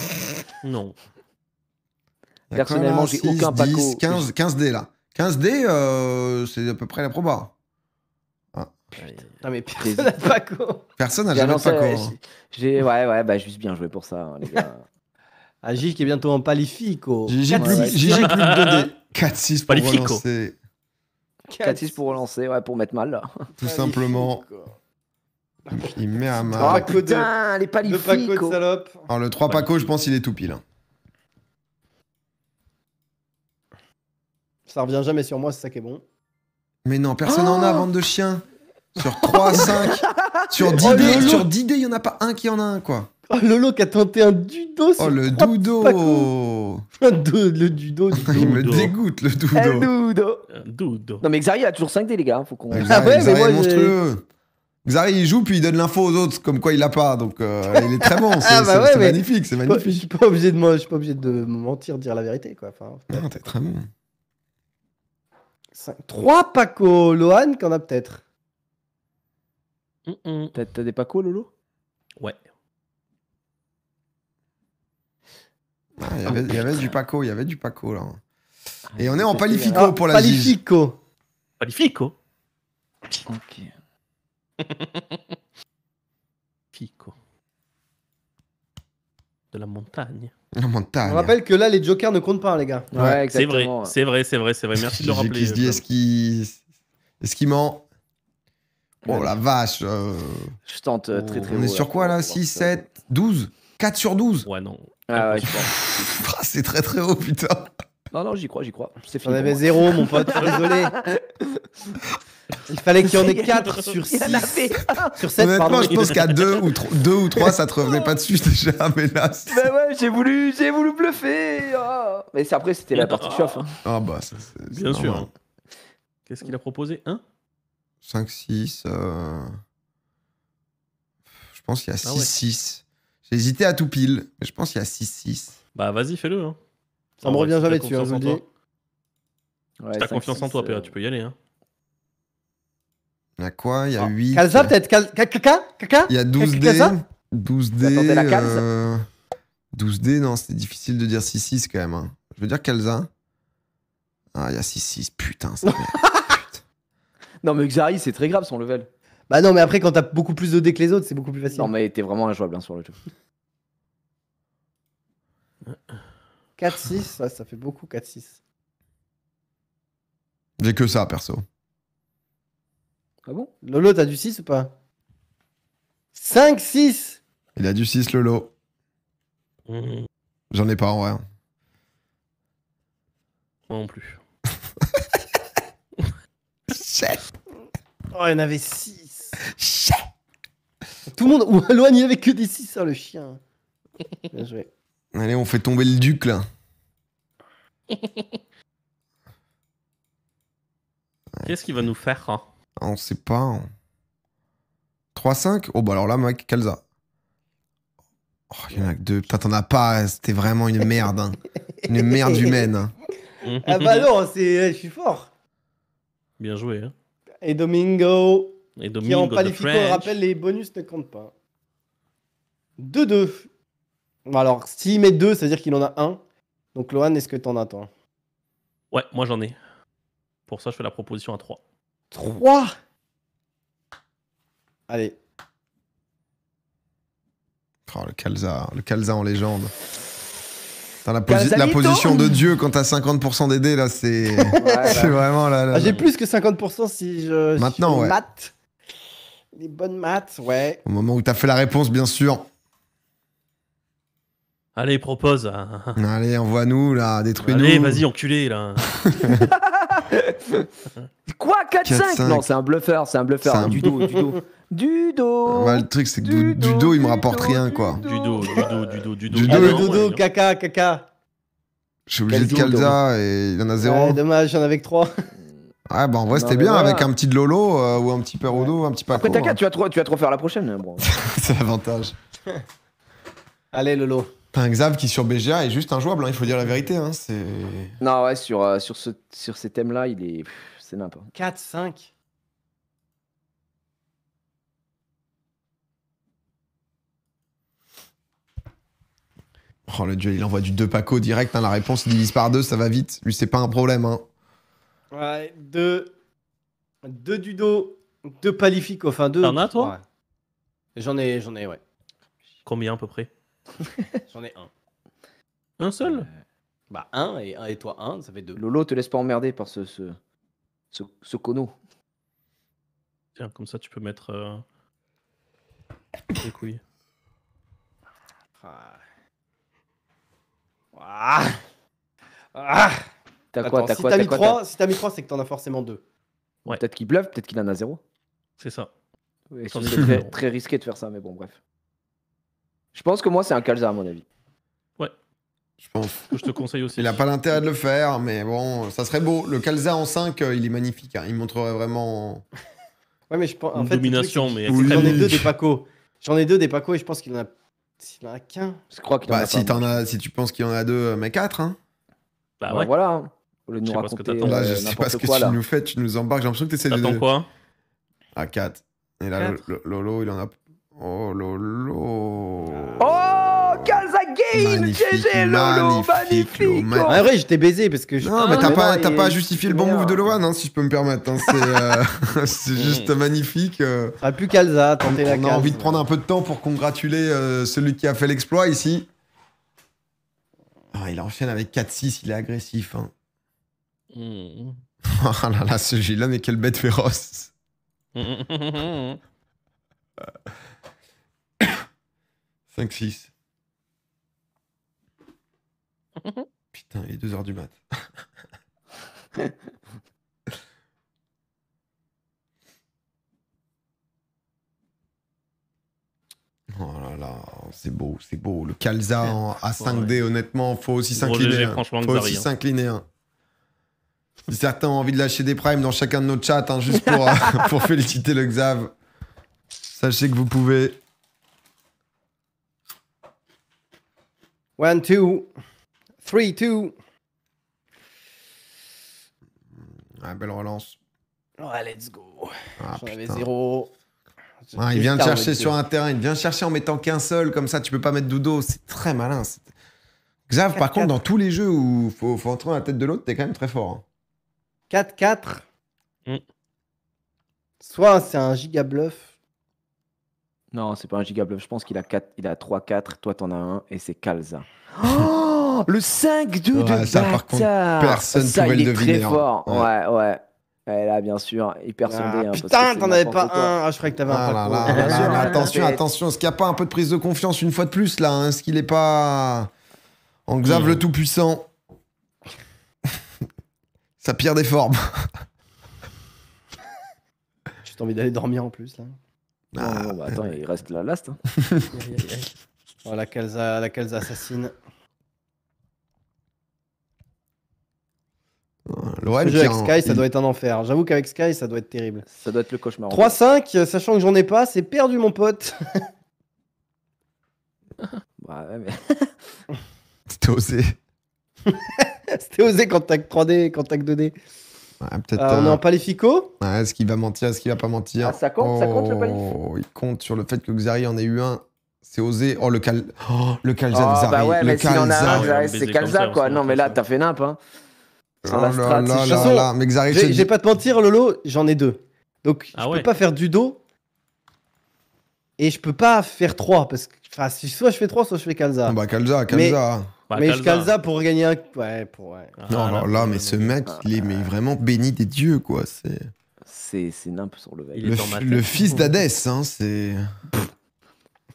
Non. Il y a quoi, Personnellement, là j'ai 6, aucun Paco. 10, 15 dés là. 15 dés, c'est à peu près la proba. Non, mais personne n'a de Paco. Personne n'a J'ai jamais de annoncé, Paco. ouais, bah juste bien joué pour ça, hein, les gars. Ah, Gilles qui est bientôt en palifico. GG plus, ouais. GG plus de 2 dés. 4-6 pour Palifico. relancer. 4-6 pour relancer, ouais, pour mettre mal, là. Tout simplement. Il met à Oh, mal. Paco de- putain, les Le Paco de palifico. salope. Alors, le 3 Paco, je pense il est tout pile. Ça revient jamais sur moi, c'est ça qui est bon. Mais non, personne n'en a, bande de chiens. Sur 3, 5. Sur 10 Oh, dés, Lolo. sur 10 dés, il n'y en a pas un qui en a un, quoi. Oh, Lolo qui a tenté un dudo sur Oh, le 3 doudo. Paco. Le dudo. Il me Doudo. dégoûte, le El doudo. Dudo. Dudo. Non, mais Xari a toujours 5 dés, les gars. Faut qu'on. Xari, Ah ouais, mais Xari moi, est j'ai- monstrueux. Xari, il joue, puis il donne l'info aux autres, comme quoi il l'a pas. Donc, il est très bon. C'est Ah, bah ouais, c'est mais- magnifique, c'est Je magnifique. suis pas obligé de je suis pas obligé de me mentir, dire la vérité, quoi. Enfin, Non, t'es très bon. 3 Paco. Lohan qu'en a peut-être. T'as des Paco, Lolo? Ouais. Ah, il y avait du Paco, il y avait du Paco, là. Ah, Et on est en palifico Ah, pour la Gige. Palifico. Palifico. Ok. Fico. De la montagne. La montagne. On rappelle que là, les jokers ne comptent pas, hein, les gars. Ouais, C'est vrai, exactement. c'est vrai, c'est vrai, c'est vrai. Merci de le Gigi rappeler. qui se dit, est-ce qu'il ment? Oh la vache. Je tente très très On haut, est sur quoi là? 6, 7, 12? 4 sur 12? Ouais, non. Ah ouais, je pense. Ah, c'est très très haut, putain. Non, j'y crois. C'est J'en fini. avais pour 0, mon pote, désolé. Il fallait qu'il y en ait 4 sur moi. Il 6. en a fait un. Sur 7, Honnêtement, pardon. je pense qu'à 2 ou 3, ça te revenait pas dessus déjà. Mais là, Bah ouais, j'ai voulu bluffer. Ah. Mais après, c'était la partie chauffe. Hein. ah bah, ça, c'est Bien sûr. normal. Qu'est-ce qu'il a proposé? 5, 6. Je pense qu'il y a 6, Ah ouais. 6. J'ai hésité à tout pile, mais je pense qu'il y a 6, 6. Bah, vas-y, fais-le. Hein. Ça me Ouais, revient si jamais t'as dessus, hein, je vous le confiance en dis. toi. Ouais, Si t'as 5, confiance en 6, toi, PA, tu peux y aller. Hein. Il y a quoi? Il y a Ah, 8. Kalza, peut-être Kaka Il y a 12 dés. Kalza 12 T'as tenté dés. la Kalza 12 dés, non, c'était difficile de dire 6-6 quand même. Hein. Je veux dire Kalza. Ah, il y a 6-6. Putain, ça merde. Non, mais Xari, c'est très grave son level. Bah non, mais après, quand t'as beaucoup plus de dés que les autres, c'est beaucoup plus facile. Non, mais t'es vraiment injouable hein, sur le jeu. 4-6, ouais, ça fait beaucoup 4-6. J'ai que ça, perso. Ah bon? Lolo, t'as du 6 ou pas? 5-6. Il a du 6, Lolo. Moi J'en ai pas en vrai. non plus. 7. Oh, il y en avait 6. Tout le monde. Ou Lohan, il avait que des 6, le chien. Bien joué. Allez, on fait tomber le duc là. Qu'est-ce qu'il va nous faire hein? Ah, on sait pas. 3-5? Oh, bah alors là, mec, Kalza. Oh, il y en a que 2. Putain, t'en as pas. C'était vraiment une merde. Hein. Une merde humaine. Hein. Ah bah non, je suis fort. Bien joué. Hein. Et Domingo, Et qui est en Domingo de palifico, on French. rappelle, les bonus ne comptent pas. 2-2. Bon, alors, s'il met 2, ça veut dire qu'il en a 1. Donc, Lohan, est-ce que t'en as, toi? Ouais, moi j'en ai. Pour ça, je fais la proposition à 3. 3. Allez. Oh, le Kalza en légende. Putain, la Kalzalito. position de Dieu quand t'as 50% des dés, là, c'est c'est vraiment là. Ah, j'ai plus que 50% si je Maintenant, fais les ouais. maths. Les bonnes maths, ouais. Au moment où t'as fait la réponse, bien sûr. Allez, propose. Allez, envoie-nous, là, détruis-nous. Allez, vas-y, enculé, là. Quoi 4-5? 4-5. Non, c'est un bluffeur, C'est un- Dudo. Bah, le truc, c'est que du dos, il me rapporte rien, quoi. Du dos. Du Allez, dos, dodo, caca. Je suis obligé de Quel dos, Kalza et il en a 0. Ouais, dommage, j'en avais que 3. Ouais, bah en vrai, Non, c'était mais bien voilà. avec un petit de Lolo ou un petit Perudo, un petit Paco. Après, t'inquiète, tu vas trop faire la prochaine. Bon. C'est l'avantage. Allez, Lolo. T'as un Xav qui sur BGA est juste injouable, hein, il faut dire la vérité. Hein, c'est... Non, ouais, sur ces thèmes-là, c'est n'importe. 4, 5. Oh le dieu, il envoie du 2 Paco direct, hein, la réponse il divise par 2, ça va vite. Lui, c'est pas un problème. Hein. Ouais, 2. 2 Dudo. 2 Palifico. Enfin, 2. T'en as, toi? Ouais. J'en ai, ouais. Combien à peu près? J'en ai un. Un seul? Bah, 1 et toi 1, ça fait 2. Lolo, te laisse pas emmerder par ce cono. Tiens, comme ça, tu peux mettre les couilles. Ah. Ah. T'as quoi, Attends, t'as si quoi, t'as t'as mis quoi, 3, si t'as mis 3, c'est que t'en as forcément 2. Ouais. Peut-être qu'il bluffe, peut-être qu'il en a 0. C'est ça. Oui, J'en ce ai serait zéro. très, très risqué de faire ça, mais bon, bref. Je pense que moi, c'est un Kalza, à mon avis. Je pense. Que je te conseille aussi. Il a pas l'intérêt de le faire, mais bon, ça serait beau. Le Kalza en 5, il est magnifique. Hein. Il montrerait vraiment. Ouais, mais je pense. En Une fait, domination, mais Oui. j'en ai extrême. 2 des Paco. J'en ai 2 des Paco et je pense qu'il en a. S'il en a qu'un. Je crois qu'il en Bah, a si, pas. si tu penses qu'il y en a 2, mais 4. Hein. Bah Bah, ouais. voilà. hein. Au lieu de Je nous sais pas ce que raconter t'attends. Là, je sais pas n'importe ce que quoi, tu là. nous fais, tu nous embarques. J'ai l'impression que t'essaies de. T'attends quoi? Ah, 4. Et là, 4. Lolo, il en a. Oh, Lolo. Oh, Kalza gain Magnifique, GG, Lolo, magnifique, Lolo, magnifique. En vrai, je t'ai baisé parce que je. Non, mais Ah, t'as mais pas, non, t'as il pas est- justifié le il bon est move de meilleur. Loan, hein, si je peux me permettre. Hein. C'est juste magnifique. Ah, plus Kalza, On tentez la a Kalza. envie de prendre un peu de temps pour congratuler celui qui a fait l'exploit ici. Ah, il enchaîne avec 4-6, il est agressif. Hein. Mmh. Oh là là, ce Gilles-là, mais quelle bête féroce. 5-6. Putain, il est 2h du mat. Oh là là, c'est beau, c'est beau. Le Kalza à 5D, honnêtement, faut aussi Gros s'incliner. GG, Hein. franchement, Faut Xari, aussi hein. s'incliner. Hein. Si certains ont envie de lâcher des primes dans chacun de nos chats, hein, juste pour féliciter le Xav, sachez que vous pouvez. 1, 2. 3, 2. Ah, belle relance. Ouais, let's go. Ah, J'en avais putain. 0. Ah, il vient de chercher sur un terrain, il vient chercher en mettant qu'un seul, comme ça tu peux pas mettre Dudo, c'est très malin. Xav, par 4-4. contre, dans tous les jeux où faut entrer dans la tête de l'autre, t'es quand même très fort. Hein. 4, 4. Mm. Soit c'est un giga bluff. Non, c'est pas un giga bluff. Je pense qu'il a 3, 4. Toi, t'en as un et c'est Kalza. Oh, le 5-2 Ouais, de ça, par contre, bâtard. personne Ça, pouvait il le est deviner, très hein. fort. Ouais. Ouais. Et là, bien sûr, hyper sondé. Ah, hein, parce que putain, c'est t'en avais n'importe pas quoi. un. Ah, je croyais que t'avais Ah un là Paco. là, Bien là sûr, là, hein, attention, c'est- attention, est-ce qu'il n'y a pas un peu de prise de confiance une fois de plus là hein. Est-ce qu'il est pas en Xav le tout-puissant? Sa pire des formes. J'ai envie d'aller dormir en plus là. Non, bah, attends, il reste la last. hein. Oh, la Kalza assassine. L'OM Ce jeu avec qui Sky, ça doit être un enfer. J'avoue qu'avec Sky, ça doit être terrible. Ça doit être le cauchemar. 3-5, sachant que j'en ai pas, c'est perdu mon pote. Ouais, mais... C'était osé. C'était osé quand t'as que 3D, quand t'as que 2D. Ouais, peut-être. On est en Palifico. Ouais, est-ce qu'il va mentir, est-ce qu'il va pas mentir? Ah, ça compte le palif? Il compte sur le fait que Xari en ait eu un. C'est osé. Oh, le Kalza Oh, Xari. bah ouais, le mais s'il en a un, ouais, Xari, un c'est baiser Kalza, comme ça, quoi. on Non, mais là, ça. t'as fait nimp, hein. Sans Oh la là strat, là c'est là chaud. là. Mais Xari, J'ai pas te mentir, Lolo, j'en ai 2. Donc Ah je ouais. peux pas faire du dos. Et je peux pas faire 3. Parce que soit je fais 3, soit je fais Kalza. bah Kalza. Bah, mais je Kalza pour gagner un. Ouais, ouais. Ah, Non, là, là, mais ce mec, il est mais vraiment béni des dieux, quoi. C'est C'est nimp sur le veille. Il est dans ma tête. le fils d'Hadès, hein. C'est.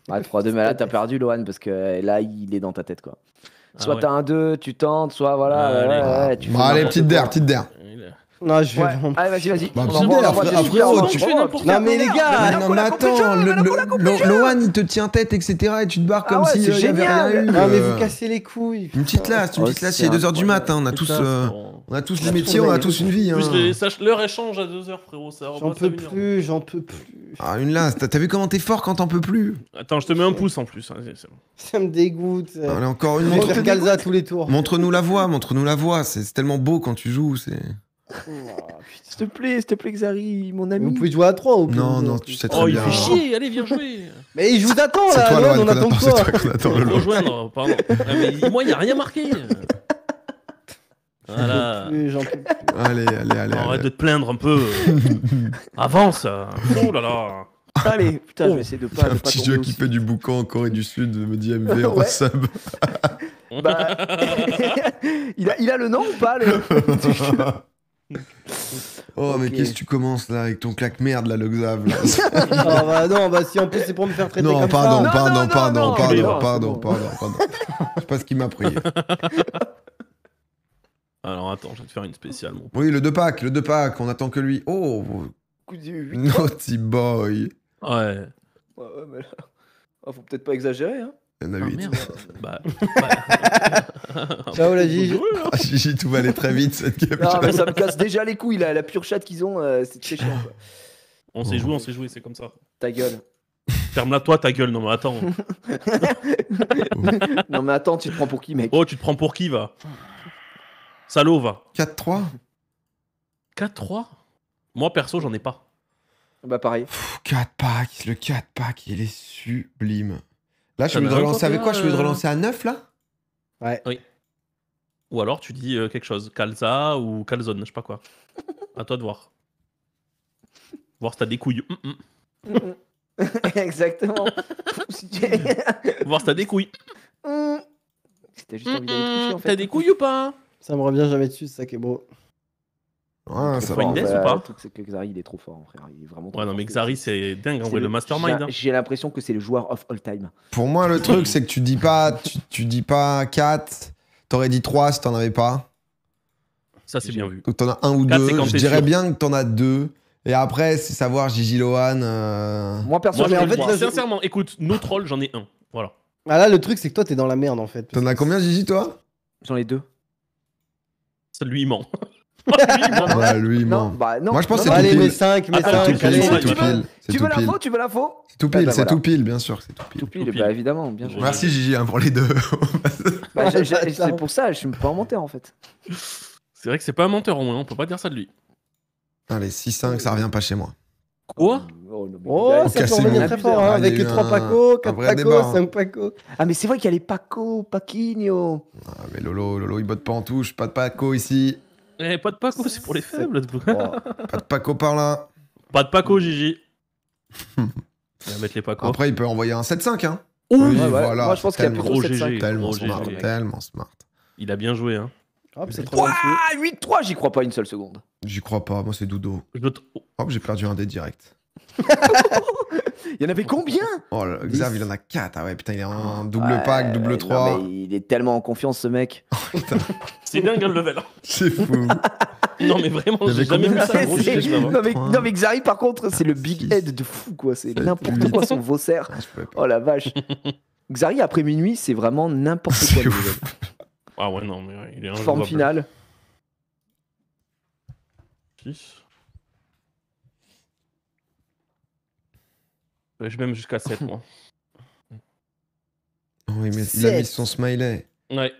Ouais, 3-2, mais là, t'as perdu, Lohan, parce que là, il est dans ta tête, quoi. Ah Soit ouais. t'as un 2, tu tentes, soit voilà. Allez. ouais, tu fais Bon, allez, n'importe petite quoi. der, petite der. Non, je vais Ouais. vraiment- Allez, vas-y. Bah, On putain, envoie des frérot, super- tu fais n'importe Non, mais les gars, non, mais attends, Lohan, il te tient tête, etc. Et tu te barres Ah comme ouais, si c'est il y avait rien génial. eu. Ah, mais vous cassez les couilles. Une petite lasse, Oh, il est c'est 2h du mat, hein, on a En tous des métiers, on a tous une vie. plus, Hein. l'heure échange à 2h, frérot. Ça J'en peux plus, j'en peux plus. Ah, une lasse, t'as vu comment t'es fort quand t'en peux plus? Attends, je te mets un pouce en plus. Vas-y, c'est bon. Ça me dégoûte. Allez, encore une Je vais montre. faire Kalza tous les tours. Montre-nous la voix, c'est tellement beau quand tu joues. S'il te plaît, Xari, mon ami. Vous pouvez jouer à 3 au pire. Non, tu sais très Oh, il bien. fait chier. Allez, viens jouer. Mais je vous attends C'est là, toi, Lohan, Lohan, on attend c'est quoi toi qu'on attend, Faut Lolo. rejoindre, pardon. Ah, mais moi, il n'y a rien marqué. Voilà. J'en peux plus. Allez. Arrête de te plaindre un peu. Avance. Oh là là. Allez, putain, je vais essayer de pas. Un de pas petit tomber jeu qui aussi. fait du boucan en Corée du Sud, me dit MV en Ouais. sub. Bah, il a le nom ou pas le... Oh, mais Ok. qu'est-ce que tu commences là avec ton claque merde là, le Xav là. Ah bah non, bah si en plus c'est pour me faire traiter Non, comme pardon, ça. pardon. non, Je sais pas ce qu'il m'a pris. Alors attends, je vais te faire une spéciale, mon. Oui, le 2 pack, on attend que lui. Oh, naughty boy. Ouais. Ouais, mais là... oh, faut peut-être pas exagérer, hein. Il y en a Ah 8. merde. Bah. Ciao la Gigi. Ah, Gigi, tout va aller très vite cette game. Non, mais ça me casse déjà les couilles, là, la pure chatte qu'ils ont, c'est très chiant, quoi. On s'est joué, c'est comme ça. Ta gueule. Ferme-la toi, ta gueule. Non mais attends. Non, mais attends, tu te prends pour qui, mec? Oh, tu te prends pour qui, va? Salaud, va. 4-3 4-3? Moi, perso, j'en ai pas. Bah, pareil. 4 packs, le 4 pack, il est sublime. Là, je T'en suis as de un relancer avec quoi? Je suis de côté, relancer à 9 là? Ouais. Ou alors tu dis quelque chose. Kalza ou Calzone, je sais pas quoi. À toi de voir. Voir si t'as des couilles. Exactement. Si tu- Voir si t'as des couilles. Si t'as juste envie d'aller toucher, en fait. T'as des couilles ou pas? Ça me revient jamais dessus, c'est ça qui est beau. Ouais, ça Faut une va. death ou pas? Le truc, c'est que Xari, il est trop fort, mon frère. Il est vraiment trop Ouais, non, fort. mais Xari, c'est dingue, en C'est vrai, le mastermind. j'ai- hein. J'ai l'impression que c'est le joueur of all time. Pour moi, le truc, c'est que tu dis pas 4. T'aurais dit 3 si t'en avais pas. Ça, c'est bien vu. Donc t'en as un ou 4, c'est deux. quand Je t'es dirais sûr. bien que t'en as 2. Et après, c'est savoir Gigi Lohan. Moi, perso, Moi, mais j'en en ai fait, trois. là, je- Sincèrement, écoute, nos trolls, j'en ai un. Voilà. Ah là, le truc c'est que toi t'es dans la merde en fait. T'en as combien, Gigi, toi? j'en ai 2. Ça, lui, il ment. Ouais, lui, il Non, ment. bah non. Moi, je pense non, que non, c'est Allez, tout mais pile. 5, mais Attends, 5. tu Allez, veux- c'est tout tu pile. C'est Tu tout veux pile. l'info? Tu veux l'info? C'est tout pile, bah, c'est voilà. tout pile, bien sûr, c'est tout pile. Tout pile, Tout pile. bah évidemment, bien joué. Merci, Gigi, hein, pour les deux. Bah, c'est pour ça, je suis pas un menteur en fait. C'est vrai que c'est pas un menteur, au moins, on peut pas dire ça de lui. Allez, 6-5, ça revient pas chez moi. Quoi? Oh, non, mais Oh, il a- ça peut Cassez revenir mon- très fort, hein, Ah, il y a avec eu 3 un- Paco, un 4 vrai Paco, débat, hein. 5 Paco. Ah, mais c'est vrai qu'il y a les Paco, Paquinho. Ah, mais Lolo, il botte pas en touche. Pas de Paco ici. Eh, pas de Paco, c'est pour les faibles. Oh. Pas de Paco par là. Pas de Paco, Gigi. On va mettre les Paco. Après, il peut envoyer un 7-5, hein. Ouh, Oui, Ouais, ouais. voilà. Moi je pense qu'il y a tellement- plutôt Gros 7-5. GG. Tellement Gros smart, GG. tellement smart. il a bien joué, hein. Hop, c'est trop bien dessus. Ouah, 8-3, j'y crois pas une seule seconde. J'y crois pas, moi c'est Doudou. Je dois te- Hop, j'ai perdu un dé direct. Il y en avait combien? Oh, le Xav, il en a 4. Ah ouais, putain, il est en double Ouais, pack, double non, 3. mais il est tellement en confiance ce mec. C'est dingue, hein, le level. C'est fou. Non, mais vraiment, Il y avait j'ai jamais vu combien ça. Gros C'est- GG, je vais avoir. non, mais, Trois, non mais Xari par contre c'est le six, big head de fou quoi, c'est sept, n'importe huit. quoi son Vaussaire. Ah, je pouvais pas. Oh la vache. Xari après minuit c'est vraiment n'importe quoi. C'est le ouf. level. Ah ouais, non, mais ouais, il est Forme injouable. finale. 6. Je vais même jusqu'à 7, moi. Oh, il a mis son smiley. Ouais,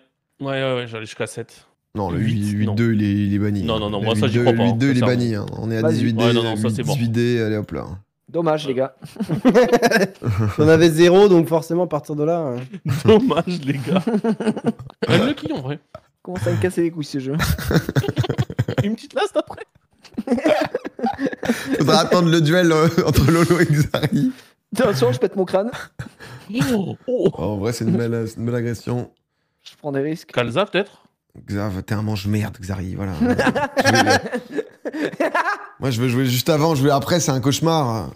j'allais jusqu'à 7. Non, le 8, 8-2, il est banni. Non, non, non, Le moi, ça, j'y 8-2, crois pas, 8-2, il est sincèrement. banni. Hein. On est à Vas-y. 18D. Ouais, non, ça, c'est bon. 18D, allez hop là. Dommage les gars. J'en avais 0, donc forcément à partir de là. Dommage, les gars. Même le qui, en vrai. Comment ça me casser les couilles ce jeu. Une petite last après. Faudra attendre le duel entre Lolo et Xari. Attention je pète mon crâne. Oh, oh. Oh, en vrai, c'est une belle agression. Je prends des risques. Kalza, peut-être. Xav, t'es un mange-merde, Xari, voilà. Moi, je veux jouer juste avant, jouer après, c'est un cauchemar.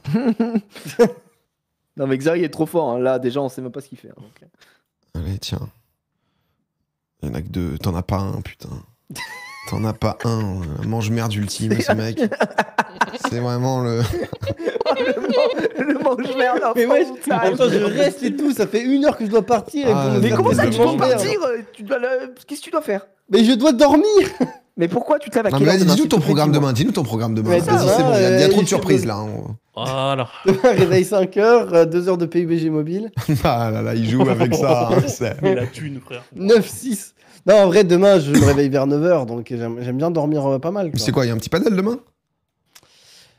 Non mais Xari est trop fort hein. Là déjà on sait même pas ce qu'il fait hein, donc. Allez, tiens. Il y en a que 2, t'en as pas un, putain. T'en as pas un. Mange-merde ultime, ce mec. C'est vraiment le... Le mange-merde. Mais ouais, attends, je reste et tout, ça fait 1 heure que je dois partir. Ah, et Mais faire comment des ça, tu dois mange-merde. partir Qu'est-ce que tu dois faire? Mais je dois dormir. Mais pourquoi tu te lèves à Non, quelle mais heure vas-y, demain, dis-nous s'il te ton plaît, programme dis-moi. demain. Dis-nous ton programme demain. Mais ça Vas-y, va, c'est bon. Il y a trop de je- surprises, là. Voilà. Réveil 5 heures, 2 heures de PUBG mobile. Ah là là, il joue avec ça. Hein, c'est- Mais la thune, frère. 9-6. Non, en vrai, demain, je me réveille vers 9h, donc j'aime bien dormir pas mal. Quoi. C'est quoi, il y a un petit panel demain?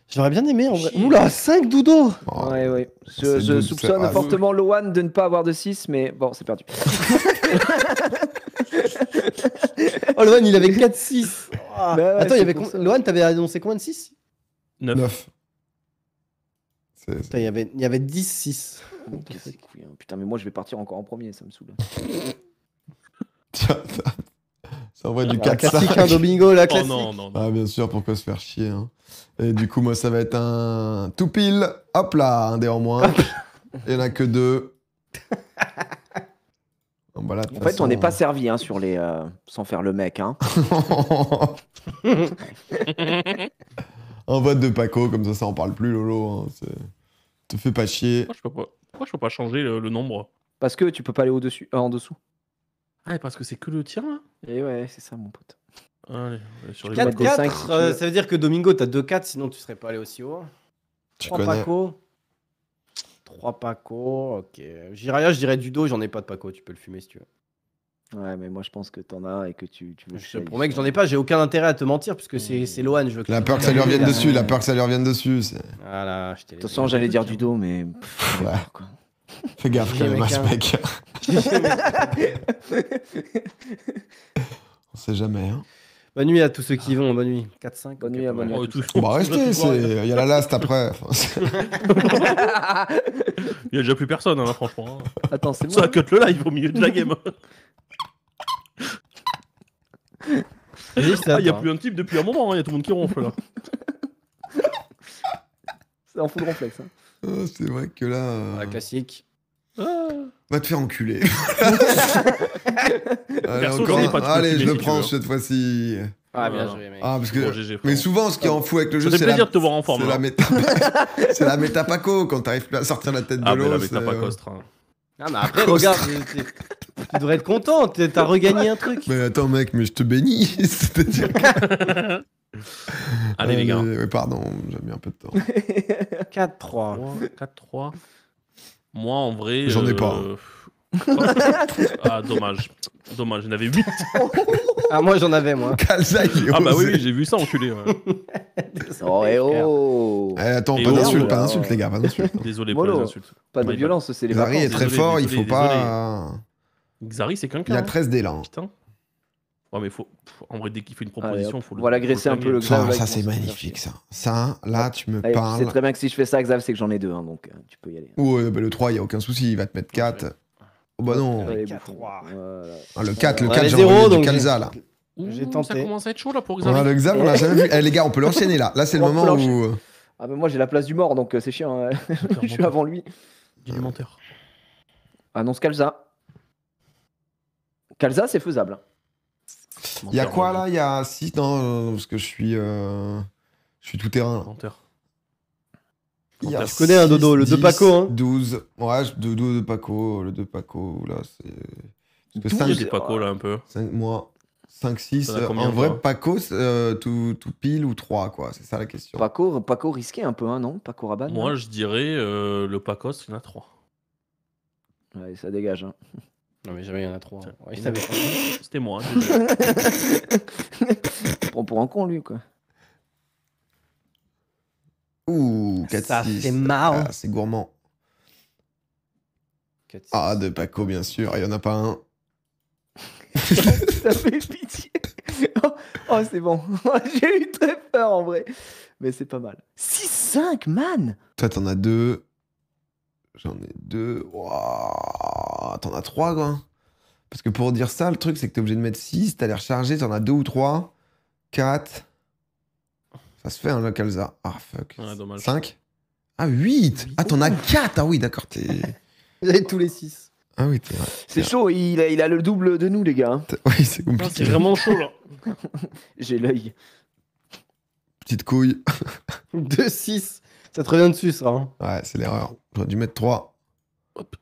J'aurais bien aimé, en vrai. Chier. Oula, 5 doudos. Oh, Ouais, ouais. c'est Je doux, soupçonne ça. Ah, fortement Loan de ne pas avoir de 6, mais bon, c'est perdu. Oh, Loan, il avait 4-6. Ah. Bah ouais, Attends, il y c'est avait pour ça. Loan, t'avais annoncé combien de 6 9. 9. Putain, il y avait 10-6. C'est couille, hein. Putain, mais moi je vais partir encore en premier, ça me saoule. Tiens, ça envoie du Ah, 4 classique, hein, Domingo, la Oh classique. non, non, non. Ah, bien sûr, pourquoi se faire chier, hein. Et du coup, moi, ça va être un tout pile. Hop là, un dé en moins. Il n'y en a que 2. Bon, bah là, de En toute fait, façon- on n'est pas servi hein, sur les. Sans faire le mec, hein. Un vote de Paco, comme ça en parle plus, Lolo. Hein. Te fais pas chier. Pourquoi je peux pas changer le nombre? Parce que tu peux pas aller au-dessus, en dessous. Ah, parce que c'est que le tien, là. Et ouais, c'est ça, mon pote. Allez, sur les Quatre, autres. 4-4, cinq, si tu veux. ça veut dire que Domingo, t'as 2-4, sinon tu serais pas allé aussi haut. Tu 3 connais. Paco. 3 Paco, ok. Jiraya, je dirais du dos, j'en ai pas de Paco, tu peux le fumer si tu veux. Ouais, mais moi je pense que t'en as et que tu veux. Je te promets que j'en ai pas, j'ai aucun intérêt à te mentir, puisque c'est Loan, je veux que La tu- peur que ça lui revienne Ouais. dessus, la peur que ça lui revienne dessus. Voilà, je t'ai De toute façon, j'allais dire du dos, mais. Pff, Ouais. quoi. Fais gaffe quand même à ce mec. On sait jamais, hein. Bonne nuit à tous ceux qui y vont, bonne nuit. 4-5. Bonne nuit à bonne nuit. Oh, tout- On va rester, il y a la last après. Enfin, Il y a déjà plus personne, hein, franchement. Attends, c'est Ça moi. cut le live au milieu de la game. Vas-y, c'est à Ah, il y a toi. plus un type depuis un moment, il y a tout le monde qui ronfle là. C'est en full réflexe. Hein. oh, c'est vrai que là. La classique. Va te faire enculer. Allez, Perso, encore j'en ai un. pas de Allez, enculé, je le si tu prends veux. cette fois-ci. Ah, bien Voilà. joué, mec. Ah, parce que. Bon, GG, Mais frérot. souvent, ce qui est en fou avec le jeu, Ça fait c'est plaisir la... de te voir en forme. c'est la là. méta. C'est la méta Paco quand t'arrives plus à sortir la tête de Ah, mais l'eau. là, mais c'est- t'as pas costre. hein. Ah, mais après, regarde, tu devrais être content, t'as regagné un truc. Mais attends, mec, mais je te bénis. C'est-à-dire. que- Allez, les gars. Ouais, pardon, j'ai mis un peu de temps. 4-3. 4-3. Moi, en vrai. J'en ai pas. Ah, dommage. Dommage, j'en avais 8. Ah, moi j'en avais, moi. Kalza, il est Ah, bah oui, osé. oui, j'ai vu ça, enculé. Ouais. Oh, et oh. Eh, attends, Et pas oh, d'insultes, pas là. d'insultes, les gars, pas d'insultes. Désolé pour Mollo. les insultes. Pas de Ouais, violence, c'est les Xari est vacances. très Désolé, fort, il désolé, faut pas. Xari, c'est quelqu'un. Il a hein. 13 dés là. hein. Putain. Ouais, mais faut. En vrai, dès qu'il fait une Allez, proposition, hop. faut le. Voilà, faut le graisser un peu le flinguer. Xav. Ça, là, ça, ils c'est vont se magnifique, ça. Ça, là, tu me Allez, tu sais parles. très bien que si je fais ça, Xav, c'est que j'en ai 2, hein, donc tu peux y aller. Ouais, bah, le 3, il n'y a aucun souci, il va te mettre 4. Oh bah non. Allez, 4-3. bouffon. Voilà. Ah, le 4, le On 4, avait j'ai 0, envoyé du donc Kalza là. J'ai Ouh, tenté. Ça commence à être chaud là pour Ouais, Xari. le Xav, on l'a jamais vu. Eh les gars, on peut l'enchaîner là. Là, c'est le On peut moment où. l'enchaîner. Ah, mais moi j'ai la place du mort, donc c'est chiant. Hein. Je suis avant lui. Il est menteur. Annonce Kalza. Kalza, c'est faisable. Il y a quoi là? Il y a 6. Non, parce que je suis tout terrain là. Menteur. Il y a Je connais un dodo, le 6, 2 Paco, hein. 12. Ouais, 2 de Paco. Le 2 Paco, là, c'est. Parce que 12, Il est pas cool là un peu. 5 mois. 5, 6. Ça va combien, En vrai, toi Paco, tout pile ou 3, quoi. C'est ça la question. Paco risqué un peu, hein, non? Paco Rabanne. Moi, je dirais le Pacos, il y en a 3. Ouais, ça dégage. Hein. Non, mais jamais il y en a 3. Tiens. Ouais, je savais. C'était moi. hein, désolé. Prends pour un con, lui, quoi. Ouh, 4, Ça 6. fait marrant. Ah, c'est gourmand. 4, Ah, de Paco, bien sûr. Il n'y en a pas un. Ça fait pitié. Oh, c'est bon. J'ai eu très peur en vrai. Mais c'est pas mal. 6-5, man. Toi, t'en as 2. J'en ai 2. Wouah, t'en as 3, quoi. Parce que pour dire ça, le truc, c'est que t'es obligé de mettre 6. T'as les recharger, t'en as 2 ou 3. 4. Ça se fait, hein, le Kalza. Ah, fuck. Ouais, dommage. 5. Ah, 8. Ah, t'en as 4. Ah oui, d'accord. T'es... J'avais tous les 6. Ah oui, t'es C'est chaud, il a le double de nous, les gars. hein. Oui, c'est Putain, compliqué. c'est vraiment chaud là. J'ai l'œil. Petite couille. 2-6. Ça te revient dessus, ça. Hein. Ouais, c'est l'erreur. J'aurais dû mettre 3. Hop.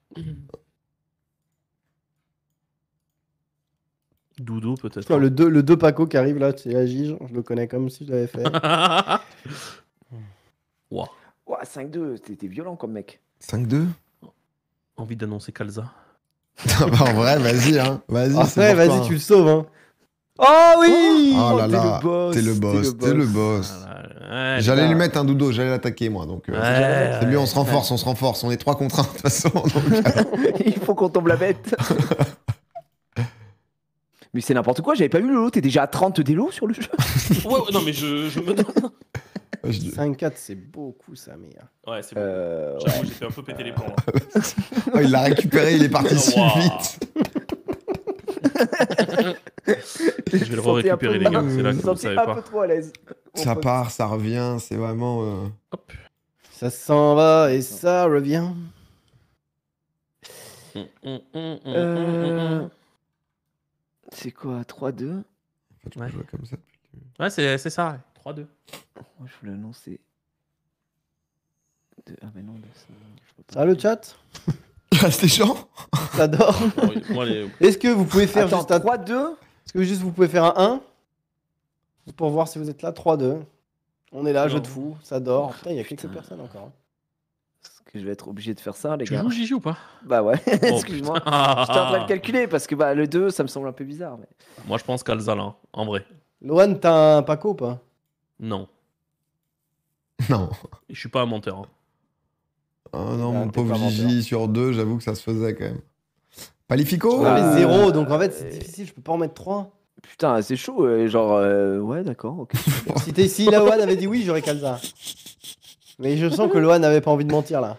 Doudou peut-être. Putain, le 2 Paco qui arrive là, c'est Agige. Je le connais comme si je l'avais fait. Ouah. Ouah, 5-2, t'es violent comme mec. 5-2. Envie d'annoncer Kalza. Ah bah, en vrai, vas-y, hein. Vas-y, Après, c'est pour toi, vas-y, hein. tu le sauves. Hein. Oh oui Oh là t'es là, le boss, t'es le boss, t'es le boss. Ouais, J'allais les lui gars. mettre un dodo, j'allais l'attaquer moi. Donc, Ouais, c'est mieux, on ouais. se renforce. On est 3 contre 1 de toute façon. donc, Il faut qu'on tombe la bête. Mais c'est n'importe quoi, j'avais pas vu le lot. T'es déjà à 30 d'élo sur le jeu. Ouais, non, mais je me donne. je- 5-4, c'est beaucoup ça, mais. Ouais, c'est bon. Ouais. J'avoue, j'ai fait un peu péter les plombs. Là. Oh, il l'a récupéré, il est parti si Ouah. vite. Je vais le récupérer, les gars. C'est là que vous savez un pas. peu trop à l'aise. Ça part, ça revient, c'est vraiment. Hop. Ça s'en va et ça revient. C'est quoi, 3-2? En fait, tu peux Ouais. jouer comme ça. Ouais, c'est ça. Ouais. 3-2. Moi, je voulais annoncer. Ah, mais non, je peux pas. Ça le chat Restez chiant. J'adore. Moi, les... Est-ce que vous pouvez faire Attends, juste un 3-2? Est-ce que juste vous pouvez faire un 1 pour voir si vous êtes là? 3-2. On est là, jeu de fou, ça dort. Putain, il y a quelques Putain. personnes encore. hein. Est-ce que je vais être obligé de faire ça, les Tu gars? joues Gigi ou pas? Bah ouais, Oh, excuse-moi. putain. J'étais en train de calculer parce que bah, le 2, ça me semble un peu bizarre. Mais... Moi, je pense Kalza là, en vrai. Loan, t'as un Paco ou pas? Non. Non. Et je suis pas un menteur. hein. Oh non, Ah, mon t'es pauvre pas menteur. Gigi sur 2, j'avoue que ça se faisait quand même. Palifico On avait Ah. 0, donc en fait c'est difficile, je peux pas en mettre 3. Putain, c'est chaud. Genre, ouais, d'accord, ok. Si Loan avait dit oui, j'aurais Kalza. Mais je sens que Loan n'avait pas envie de mentir là.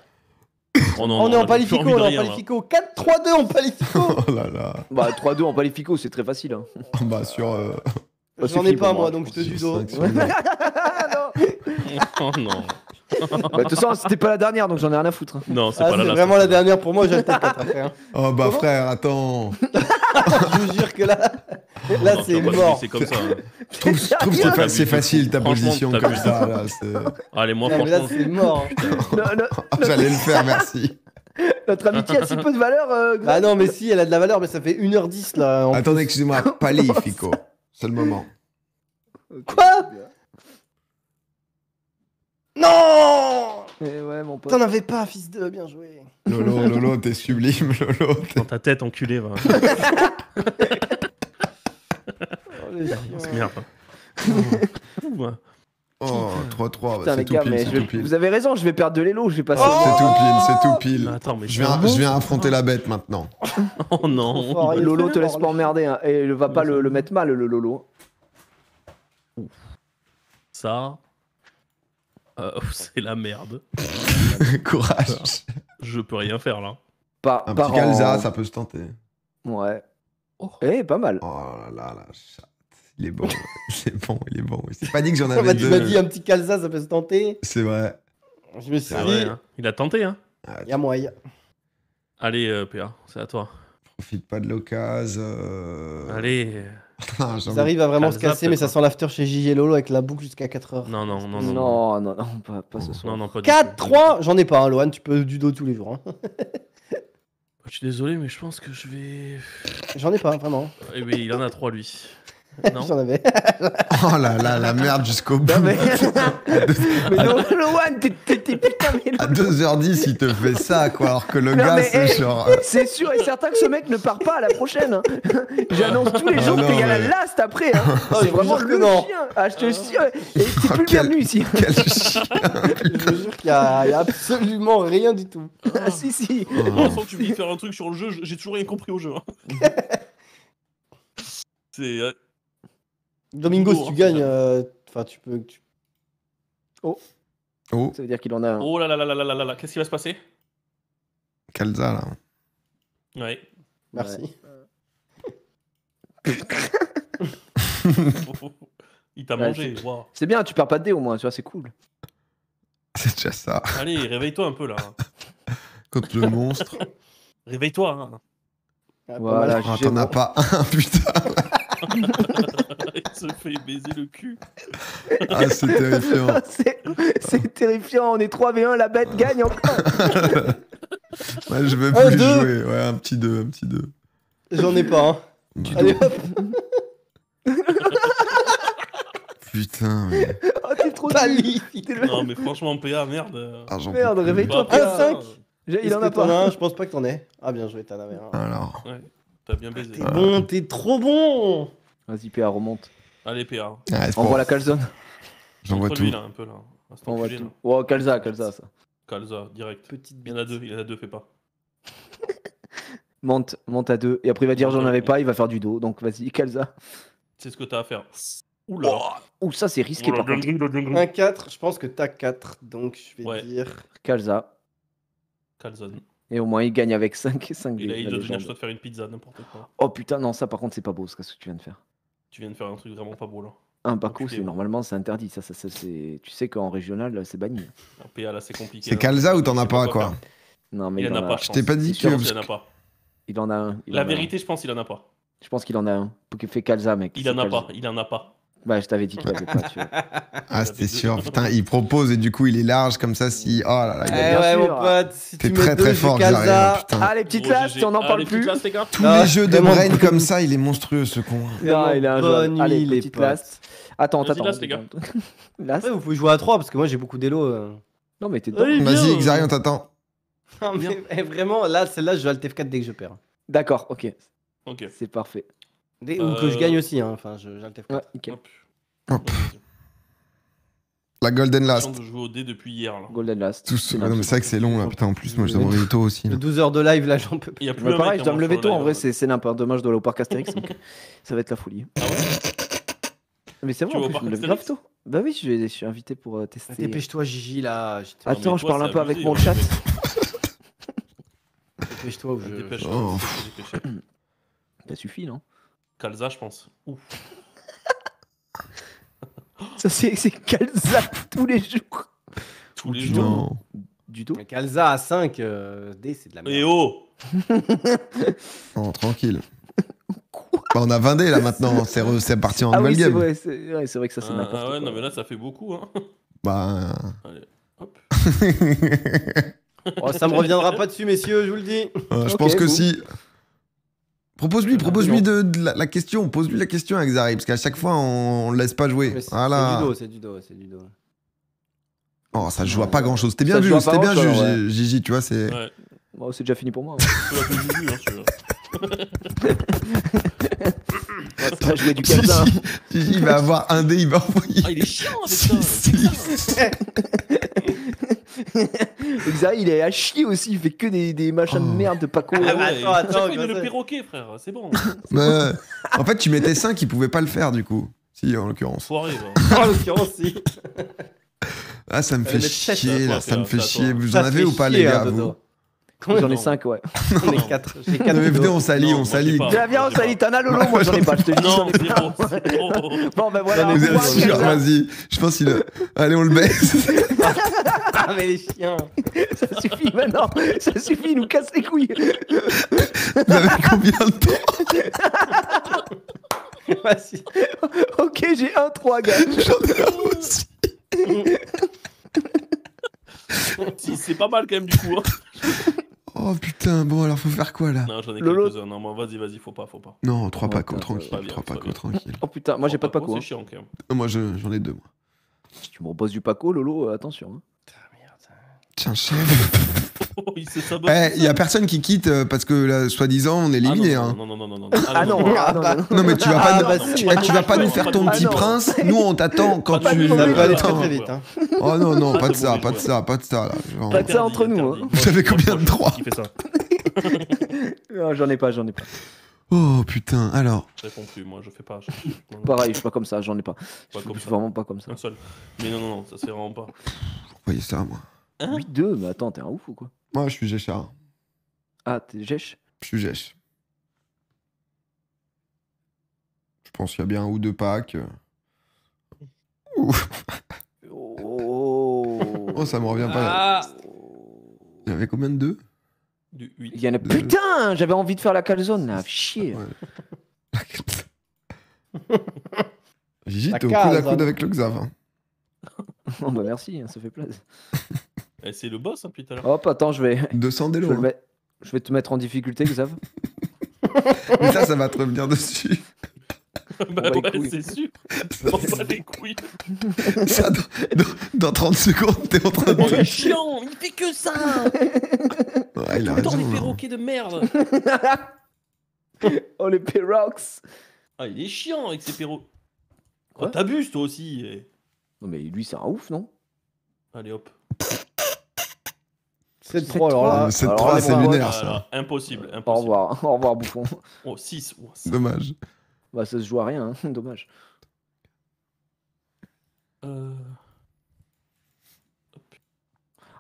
Oh non, On est non, en a plus Palifico, envie on de est en rien, là. Palifico. 4-3-2 en Palifico. Oh là là. Bah, 3-2 en Palifico, c'est très facile. Hein. Bah sur. Bah, c'est J'en ai fini pas pour moi, donc je te sur du dos. 5 sur 9. Ah, non. Oh non. Bah, de toute façon, c'était pas la dernière, donc j'en ai rien à foutre. hein. Non, c'est Ah, pas c'est la vraiment la dernière pour moi, j'ai le tête après. hein. Oh bah Comment frère, attends. Je vous jure que là Non, c'est tu vas pas mort. C'est comme ça. hein. Je trouve que c'est T'as c'est vu, facile ta franchement, position t'as comme vu. ça. Là, c'est- Allez, moi, Non, mais là franchement. c'est mort. Non, non, J'allais le faire, merci. notre amitié a si peu de valeur. Bah non, mais si, elle a de la valeur, mais ça fait 1h10 là. en Attendez, excusez-moi, Palifico. C'est le moment. Quoi Non Ouais, mon pote. T'en avais pas, fils de, bien joué. Lolo, t'es sublime, Lolo. Dans ta tête, enculé, va. Oh, les chiens. C'est merde. Ouh. Oh, 3-3, Putain, c'est les tout gars, pile, mais c'est tout pile. vous avez raison, je vais perdre de l'élo, je vais passer. Oh C'est tout pile, c'est tout pile. Attends, mais Je viens affronter la bête maintenant. Oh Trop non. fort. Lolo, te laisse fort, pas le emmerder. Hein. Et va pas le mettre mal, le Lolo. Ça. C'est la merde. Courage. Je peux rien faire là. Pas, Un pas petit Kalza, en- ça peut se tenter. Ouais. Oh. Eh, pas mal. Oh là là, la chatte. Il est bon, il est bon. C'est pas dit que j'en Bah, avais tu m'as deux. dit un petit Kalza, ça peut se tenter. C'est vrai. Je me suis C'est dit, vrai, hein. Il a tenté, hein. Ah, il y a moyen. Allez, PA, c'est à toi. Profite pas de l'occasion. Allez. Ah, Ça arrive à vraiment se Kalza, casser, mais ça peut-être. sent l'after chez JG et Lolo avec la boucle jusqu'à 4h. Non, non, non, non. Non, non, non, pas ce soir. Non, non, pas du tout. 4-3 J'en ai pas, hein, Lohan, tu peux du dos tous les jours. hein. Je suis désolé, mais je pense que je vais. J'en ai pas, vraiment. Eh oui, il en a 3, lui. Non. J'en avais. Oh là là, la merde jusqu'au bout. Non, mais mais non, Loan, t'es putain, mais À 2h10, il te fait ça, quoi. Alors que le Non, gars, mais, c'est eh, genre. c'est sûr et certain que ce mec ne part pas à la prochaine. hein. J'annonce tous les Ah jours non, qu'il y a la mais- last après. Hein. Oh, C'est je vous vraiment jure que le non. chien. Ah, je te jure. Et t'es plus le Quel- bienvenu ici. Quel chien. Je vous jure qu'il y a absolument rien du tout. Ah, si, si. Non, sans que tu veuilles faire un truc sur le jeu, j'ai toujours rien compris au jeu. hein. C'est. Domingo, Dodo, si tu hein, gagnes, finalement. enfin, tu peux. Oh, Ça veut dire qu'il en a un. Oh là là là là là là là là, qu'est-ce qui va se passer? Kalza, là. Ouais. Merci. Il t'a Ouais, mangé. Waouh. C'est bien, tu perds pas de dés au moins, tu vois, c'est cool. C'est déjà ça. Allez, réveille-toi un peu là. Contre le monstre. Réveille-toi. Hein. Ah, pas Voilà, mal. Oh, j'ai t'en as bon. pas un, putain. Il se fait baiser le cul. Ah, c'est terrifiant. C'est terrifiant, on est 3v1, la bête gagne encore. Ouais, je veux Un, plus deux. jouer. Ouais, un petit 2, un petit 2. J'en ai pas, hein. Bah, Allez hop, putain, mais... Oh, t'es trop nul. Bali. T'es le- Non, mais franchement, PA, merde. Ah, j'en peux Merde, plus. réveille-toi, Bah, PA. Un 5. Il en a T'en as pas. un, je pense pas que t'en aies. Ah, bien joué, t'en avais un. Alors, Ouais, t'as bien baisé. T'es bon, t'es trop bon. Vas-y, PA, remonte. Allez, PA. ah, c'est Envoie bon. la calzone. J'envoie Contre tout. lui, là, un peu, là. À cet Envoie enculé, tout. là. Oh, Kalza, ça. Kalza, direct. Petite Il y en a deux, fais pas. Monte à 2. Et après, il va dire j'en avais pas, il va faire du dos. Donc, vas-y, Kalza. C'est ce que t'as à faire. Oula. Ouh, ça, c'est risqué par contre. Un 4, je pense que t'as 4, donc je vais Ouais. dire. Kalza. Calzone. Et au moins, il gagne avec 5 et 5 Et là, il doit venir te faire une pizza, n'importe quoi. Oh putain, non, ça par contre, c'est pas beau ce que tu viens de faire. Tu viens de faire un truc vraiment pas beau, là. Un Paco, Enculé, c'est ouais. normalement c'est interdit. Ça, c'est... Tu sais qu'en régional, c'est banni. En PA, là, c'est compliqué. C'est hein. Kalza ou t'en Je as sais pas, faire. quoi? Non, mais Il en a pas, Je t'ai pas dit C'est sûr, que... Il en a pas. Il en a un. La vérité, je pense qu'il en a pas. Je pense qu'il en a un. Pour qu'il fait Kalza, mec. Il C'est en a Kalza. pas. Il en a pas. Bah, je t'avais dit qu'il avait pas. Tu vois. Ah, c'était sûr. Putain, il propose et du coup, il est large comme ça. Si... Oh là là, il Eh a... bien ouais, sûr. mon pote, si T'es tu très mets très deux, fort, j'ai Xariel, Kalza. putain. Ah, les petites Gros classes, GG. on n'en Ah, parle les petites plus. classes, les gars. Tous Ah, les jeux de vraiment brain bonne comme nuit. ça, il est monstrueux, ce con. Non, il a un Bonne jaune. Allez, nuit, les petite potes. classe. Attends, Vas-y, attends. last, les gars. Last. Après, vous pouvez jouer à 3 parce que moi j'ai beaucoup d'élo. Non, mais t'es dedans. Allez, Vas-y, bien. Xariel, on t'attend. Non, mais vraiment, là, celle-là, je joue Alt F4 dès que je perds. D'accord, ok. Ok. C'est parfait. Ou que je gagne aussi, hein. Enfin, j'ai Alt F4. Ouais, nickel. Hop. Hop. La Golden Last. Last. de jouer au dé depuis hier, là. Golden Last. Tous... Non, mais c'est vrai que c'est long, là. Putain, en plus, moi, je dois me réveiller tôt aussi. Le Là. 12 heures de live, là, j'en peux plus. Il y a plus Mais un pareil, mec, je dois hein, me lever sur tôt. le En live. vrai, c'est n'importe. Demain, je dois aller au parc Astérix. Donc ça va être la folie. Ah ouais. Mais c'est Tu vrai, vas en au plus, je parc me lève Astérix grave tôt. Bah oui, je suis invité pour Ah, tester. Dépêche-toi, Gigi, là. Attends, mais je toi, parle un c'est peu avec abusé, mon hein, chat. mec. Dépêche-toi ou je. Dépêche-toi, Oh. dépêche-toi. Ça suffit, non? Kalza, je pense. Ouf. Ça, c'est Kalza tous les jours. Tous les du jours. Non. Du tout. Mais Kalza à 5, D, c'est de la merde. Et oh. Oh, tranquille. Bah, on a 20 dés là maintenant, c'est parti en Ah nouvelle oui, c'est game. vrai, c'est vrai que ça, c'est n'importe Ah ouais, quoi. non, mais là, ça fait beaucoup, hein. Bah. Allez, hop. Oh, ça me reviendra pas dessus, messieurs, je vous le dis. Je Ok, pense que bon. si. Propose-lui Non. de la question, pose-lui la question avec Xari, parce qu'à chaque fois on le laisse pas jouer. Mais c'est Voilà. c'est du dos, c'est du dos. Oh, ça se joue à pas grand chose. C'était Ça bien se vu, joue à c'était pas bien grand-chose, vu, Gigi, tu vois, c'est. Ouais. Bon, c'est déjà fini pour moi. C'est la plus vue, hein, celui-là. On va jouer du Kalza. Gigi va avoir un dé, il va envoyer. Ah, il est chiant avec ça. c'est ça. Xari, il est à chier aussi. Il fait que des machins de Oh. merde de Paco. Ah ouais, Attends, chaque fois, il comment met le ça perroquet, frère. C'est bon. Mais, en fait, tu mettais 5, il pouvait pas le faire du coup. Si, en l'occurrence. Foiré, va. En l'occurrence, si. Ah, ça me fait mettre sept, chier là, là, ça me fait c'est à chier. toi. Vous Ça en te avez fait ou pas, chier, les hein, gars, Dodo. vous Combien J'en ai Non. 5, ouais. J'en ai 4. J'ai 4. Non, mais venez, on s'allie, Non, on moi, s'allie. j'ai pas. Viens, viens, on j'ai s'allie. pas. T'en as Lolo, moi j'en ai pas. Je te le dis, j'en Non, ai pas. zéro, zéro. Bon, ben voilà. J'en ai on Vous deux, voit êtes j'en ai sûr, Kalza. vas-y. Je pense qu'il a. Allez, on le baisse. Ah, mais les chiens. Ça suffit maintenant. Ça suffit, il nous casse les couilles. Vous avez combien de temps Vas-y. Ok, j'ai 1-3, gars. J'en ai un aussi. Si, c'est pas mal quand même du coup. Hein. Oh putain, bon, alors faut faire quoi là? Non, j'en ai Lolo. quelques-uns. Non, moi, vas-y, faut pas. Non, 3 Oh, Paco, putain, tranquille. ça va bien, 3 ça va Paco, bien. tranquille. Oh putain, moi j'ai pas de Paco. C'est Hein. chiant quand même. Moi, j'en ai 2, moi. Si tu me proposes du Paco, Lolo, attention. Hein. Tiens, chef. Oh, il se sabote. Eh, y a personne qui quitte parce que là, soi-disant, on est Ah, éliminé. non, Hein. non. Ah non, Ah, bah, Non, mais tu vas Ah, pas, bah, nous... si. eh, tu vas pas nous faire ton Ah, petit non. prince. Nous, on t'attend quand Pas de tu. problème. Ça peut aller très Attends. très vite. Hein. Oh non, non, Ah, pas de c'est ça, bon, pas les de ça, pas de ça. Là. Genre, Pas de ça entre nous, Interdit. hein. Vous savez combien de droits Qui fait ça? Non, j'en ai pas. Oh putain, alors. Je réponds plus, moi, je fais pas. Non, non, Pareil, je suis pas comme ça, j'en ai pas. Pas Je comme suis ça. vraiment pas comme ça. Un seul. Mais non, ça se fait vraiment pas. Vous voyez ça, moi. Hein 8-2, mais attends, t'es un ouf ou quoi? Moi, je suis Géchard. Ah, t'es Gèche? Je suis Gèche. Je pense qu'il y a bien un ou deux packs. Ouh. Oh, Oh, ça me revient pas. Ah. Il y avait combien de deux? Du 8. Il y en a... Putain, j'avais envie de faire la calzone là. Chier. Ouais. Gigi, La t'es au coude à case, coude hein. avec le Xav. Hein. Oh, bah merci, hein, ça fait plaisir. Eh, c'est le boss, hein, depuis tout à l'heure. Hop, attends, je vais 200 je d'élo. vais, le Hein. mettre- je vais te mettre en difficulté, Xav. Mais ça va te revenir dessus. Bah les ouais, couilles. c'est sûr. M'en bats les couilles. Ça, dans 30 secondes, t'es en train de. Oh, il est chiant, il fait que ça. Ouais, il a Tout le temps, raison. les hein. perroquets de merde. Oh, les P-Rocks. Ah, il est chiant avec ses perros. Quoi Oh, t'abuses, toi aussi. Non, mais lui, c'est un ouf, non? Allez, hop. 7-3, alors là. 7-3, alors là, c'est bon, lunaire, Ah, ça. là, impossible, Au impossible. revoir, au revoir, bouffon. Oh, 6. Oh, ça- Dommage. Bah, ça se joue à rien, hein. Dommage. Euh,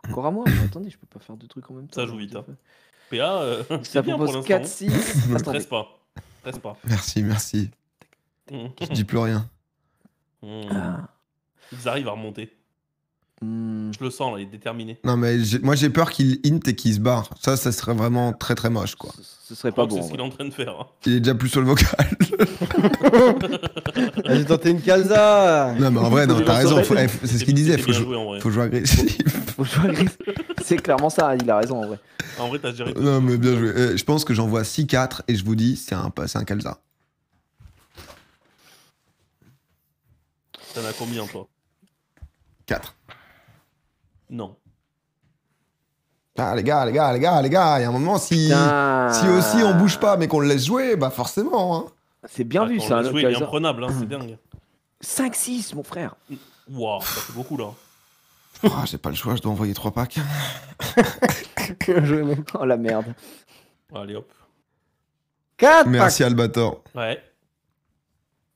Encore à moi, mais attendez, je peux pas faire deux trucs en même temps. Ça joue vite, hein. PA, Ça c'est bien pour propose l'instant. 4-6. Stresse pas. Stresse pas. Merci. Je dis plus rien. Ah. Ils arrivent à remonter. Je le sens là, il est déterminé. Non, mais moi, j'ai peur qu'il int et qu'il se barre. Ça serait vraiment très très moche, quoi. Ce serait Je crois pas que bon. c'est ce qu'il est en train de faire. Hein. Il est déjà plus sur le vocal. Ah, j'ai tenté une calza. Non, mais en vrai, non, t'as raison. C'est ce qu'il disait. C'était bien joué en vrai. Faut jouer agressif. Faut jouer agressif. C'est clairement ça, il a raison en vrai. En vrai, t'as géré tout. Non, mais bien joué. Je pense que j'envoie 6-4 et je vous dis, c'est un Kalza. T'en as combien, toi? 4. Non. Ah, les gars, il y a un moment, si aussi on bouge pas mais qu'on le laisse jouer, bah forcément. Hein. C'est bien Ah, vu quand ça, on l'a le joué, il est Kalza. imprenable, hein, c'est dingue. 5-6, mon frère. Waouh, ça fait beaucoup là. Ah, j'ai pas le choix, je dois envoyer 3 packs. Oh la merde. Allez, hop. 4 Merci Albator. Ouais.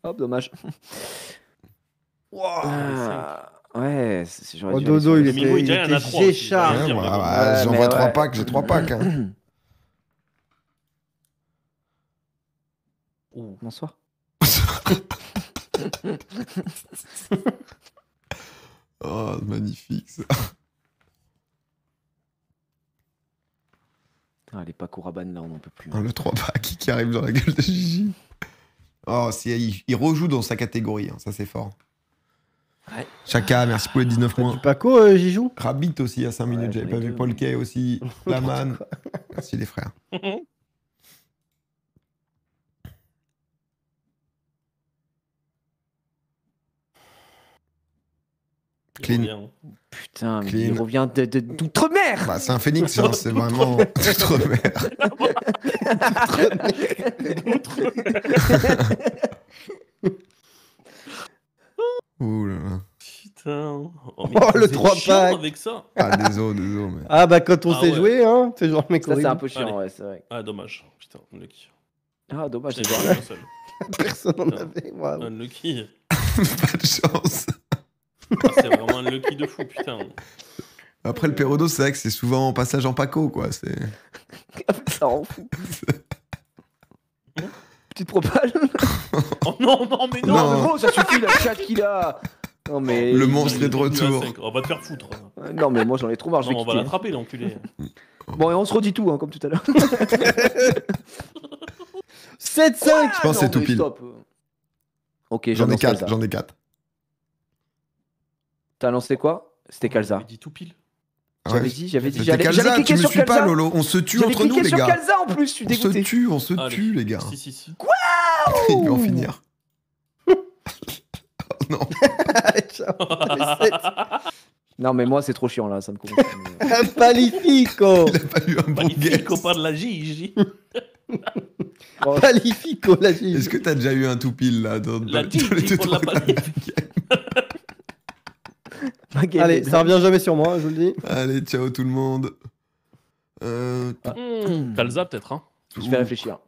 Hop, dommage. Ah, ouais, j'aurais Oh, dû Dodo, aller il sur- Mimo, il était dirait un A3 aussi, Géchard. il Ouais, dire, ouais, mais bon. Ouais, j'envoie mais 3 ouais. packs, j'ai 3 packs. Hein. Ouh. Bonsoir. Oh, magnifique ça. Ah, les Pakouraban là, on n'en peut plus. Oh, le 3 packs qui arrive dans la gueule de Gigi. Oh, il rejoue dans sa catégorie, hein, ça c'est fort. Ouais. Chaka, merci pour les 19 Du mois. Paco, Jijou. Rabbit aussi à 5 minutes, Ouais, j'avais j'en pas ai vu. deux, Paul mais- Kay aussi. Laman. Merci les frères. Il Clean. revient, hein. Putain, mais Clean. il revient d'outre-mer. Bah, c'est un phénix, hein, c'est vraiment outre-mer. Ouh là là. Putain. Oh, mais Oh, vous le êtes 3 chiant pack. avec ça. Ah, désolé, mais. Ah bah quand on Ah sait ouais. jouer, hein, c'est genre le mec Ça, c'est horrible. un peu chiant, Allez. ouais, c'est vrai. Ah, dommage. Putain, unlucky. Ah, dommage, Putain, c'est il vrai. est seul. Personne n'en Putain. avait. Waouh. Unlucky. Pas de chance. Ah, c'est vraiment unlucky de fou, putain. Après, le Pérodo, c'est vrai que c'est souvent en passage en Paco, quoi. C'est... Ça rend fou. Petite propale. Oh non, non, mais non. Non. Mais bon, ça suffit, la chatte qu'il a. Non, mais. Le monstre est de Il est à retour. 5. On va te faire foutre. Non, mais moi j'en ai trop marre, je Non, vais on va quitter. l'attraper, l'enculé. Bon, et on se redit tout, hein, comme tout à l'heure. 7-5. Je pense que c'est tout pile. Ok, J'en ai j'annonce 4, Kalza. j'en ai 4. T'as lancé quoi? C'était Kalza. Il dit tout pile. J'avais dit, C'était j'allais Kalza, cliquer tu me sur suis pas, Kalza. Lolo. On se tue J'avais entre nous, cliqué les sur gars. Kalza en plus, je suis On se dégoûté. tue, on se Allez. tue, les gars. Si. Il va en finir. Oh non. Ciao. Les 7. Non, mais moi c'est trop chiant là, ça me commence. Un Palifico. Il a pas eu un bon Magnifique, guess. copain de la Gigi. Palifico, la Gigi. Est-ce que t'as déjà eu un tout pile là dans, La dans Gigi les deux, pour la trois balle. Allez, ça revient jamais sur moi, je vous le dis. Allez, ciao tout le monde. Kalza, peut-être, hein. Je vais réfléchir.